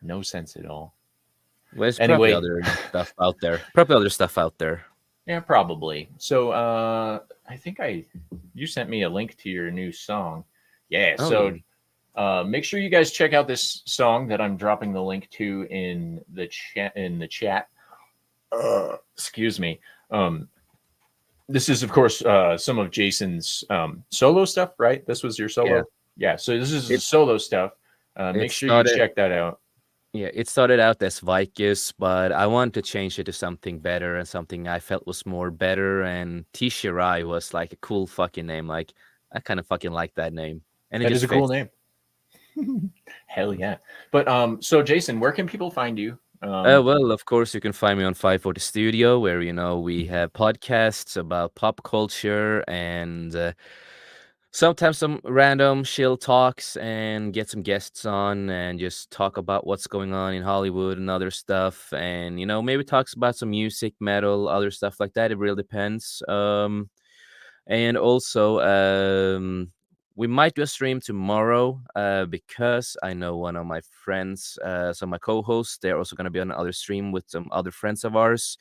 S1: No sense at all.
S2: There's probably
S1: Anyway,
S2: other stuff out there. Probably other stuff out there.
S1: yeah, probably. So, I think you sent me a link to your new song. Yeah,
S2: Oh
S1: so
S2: yeah,
S1: make sure you guys check out this song that I'm dropping the link to in the chat. Excuse me. Um, this is, of course, some of Jason's solo stuff, right? This was your
S2: yeah.
S1: solo. Yeah. So this is the
S2: It
S1: solo stuff.
S2: it
S1: Make sure you
S2: started.
S1: check that out.
S2: Yeah, it started out as Vikis, but I wanted to change it to something better and something I felt was more better. And Tishirai was like a cool fucking name. Like I kind of fucking like that name, and it
S1: That is
S2: just
S1: a cool
S2: fits.
S1: name. Hell yeah. But so Jason, where can people find you?
S2: Well, of course, you can find me on 540 Studio, where we have podcasts about pop culture and sometimes some random chill talks and get some guests on and just talk about what's going on in Hollywood and other stuff, and maybe talks about some music, metal, other stuff like that. It really depends. And also, we might do a stream tomorrow because I know one of my friends, so my co-hosts, they're also going to be on another stream with some other friends of ours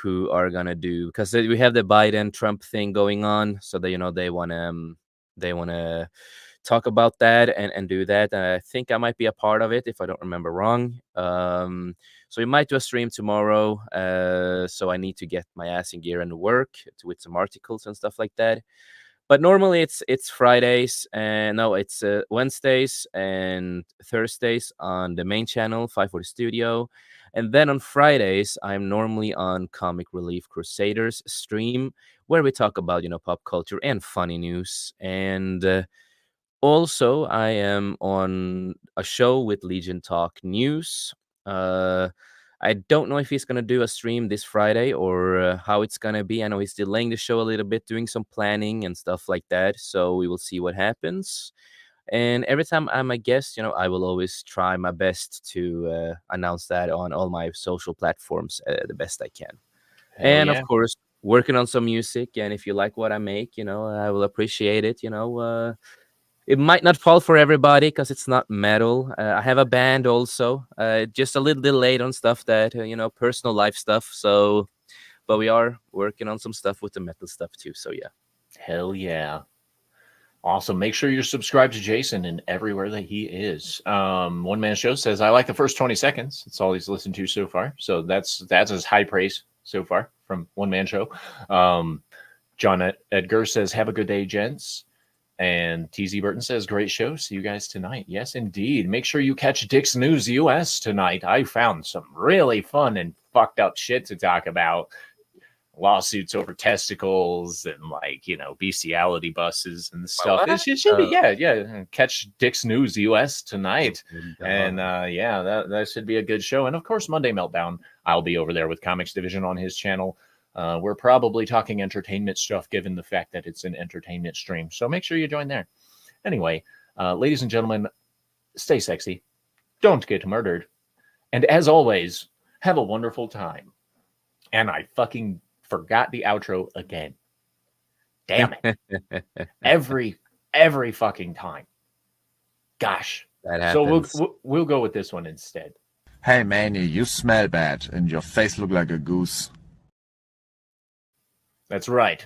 S2: who are going to do, because we have the Biden Trump thing going on. So they want to talk about that and do that. I think I might be a part of it if I don't remember wrong. So we might do a stream tomorrow. So I need to get my ass in gear and work with some articles and stuff like that. But normally it's Fridays and no, it's Wednesdays and Thursdays on the main channel 540 Studio, and then on Fridays I'm normally on Comic Relief Crusaders stream, where we talk about pop culture and funny news. And also, I am on a show with Legion Talk News. Uh, I don't know if he's gonna do a stream this Friday or how it's gonna be. I know he's delaying the show a little bit, doing some planning and stuff like that. So we will see what happens. And every time I'm a guest, I will always try my best to announce that on all my social platforms the best I can.
S1: Hell
S2: And of
S1: yeah.
S2: course, working on some music. And if you like what I make, I will appreciate it. It might not fall for everybody because it's not metal. I have a band also, just a little delayed on stuff that personal life stuff. So, but we are working on some stuff with the metal stuff too. So yeah.
S1: Hell yeah. Awesome. Make sure you're subscribed to Jason and everywhere that he is. One Man Show says, I like the first 20 seconds. It's all he's listened to so far. So that's his high praise so far from One Man Show. Um, John Edgar says, "Have a good day, gents." And TZ Burton says, "Great show. See you guys tonight." Yes, indeed. Make sure you catch Dick's News US tonight. I found some really fun and fucked up shit to talk about. Lawsuits over testicles and bestiality buses and stuff.
S2: What?
S1: It should be, yeah. Catch Dick's News US tonight,
S2: Oh,
S1: and yeah, that should be a good show. And of course, Monday Meltdown. I'll be over there with Comics Division on his channel. We're probably talking entertainment stuff, given the fact that it's an entertainment stream. So make sure you join there. Anyway, ladies and gentlemen, stay sexy, don't get murdered, and as always, have a wonderful time. And I fucking forgot the outro again. Damn it. every fucking time. Gosh.
S2: That
S1: So
S2: happens.
S1: we'll go with this one instead.
S3: Hey Manny, you smell bad and your face look like a goose.
S1: That's right.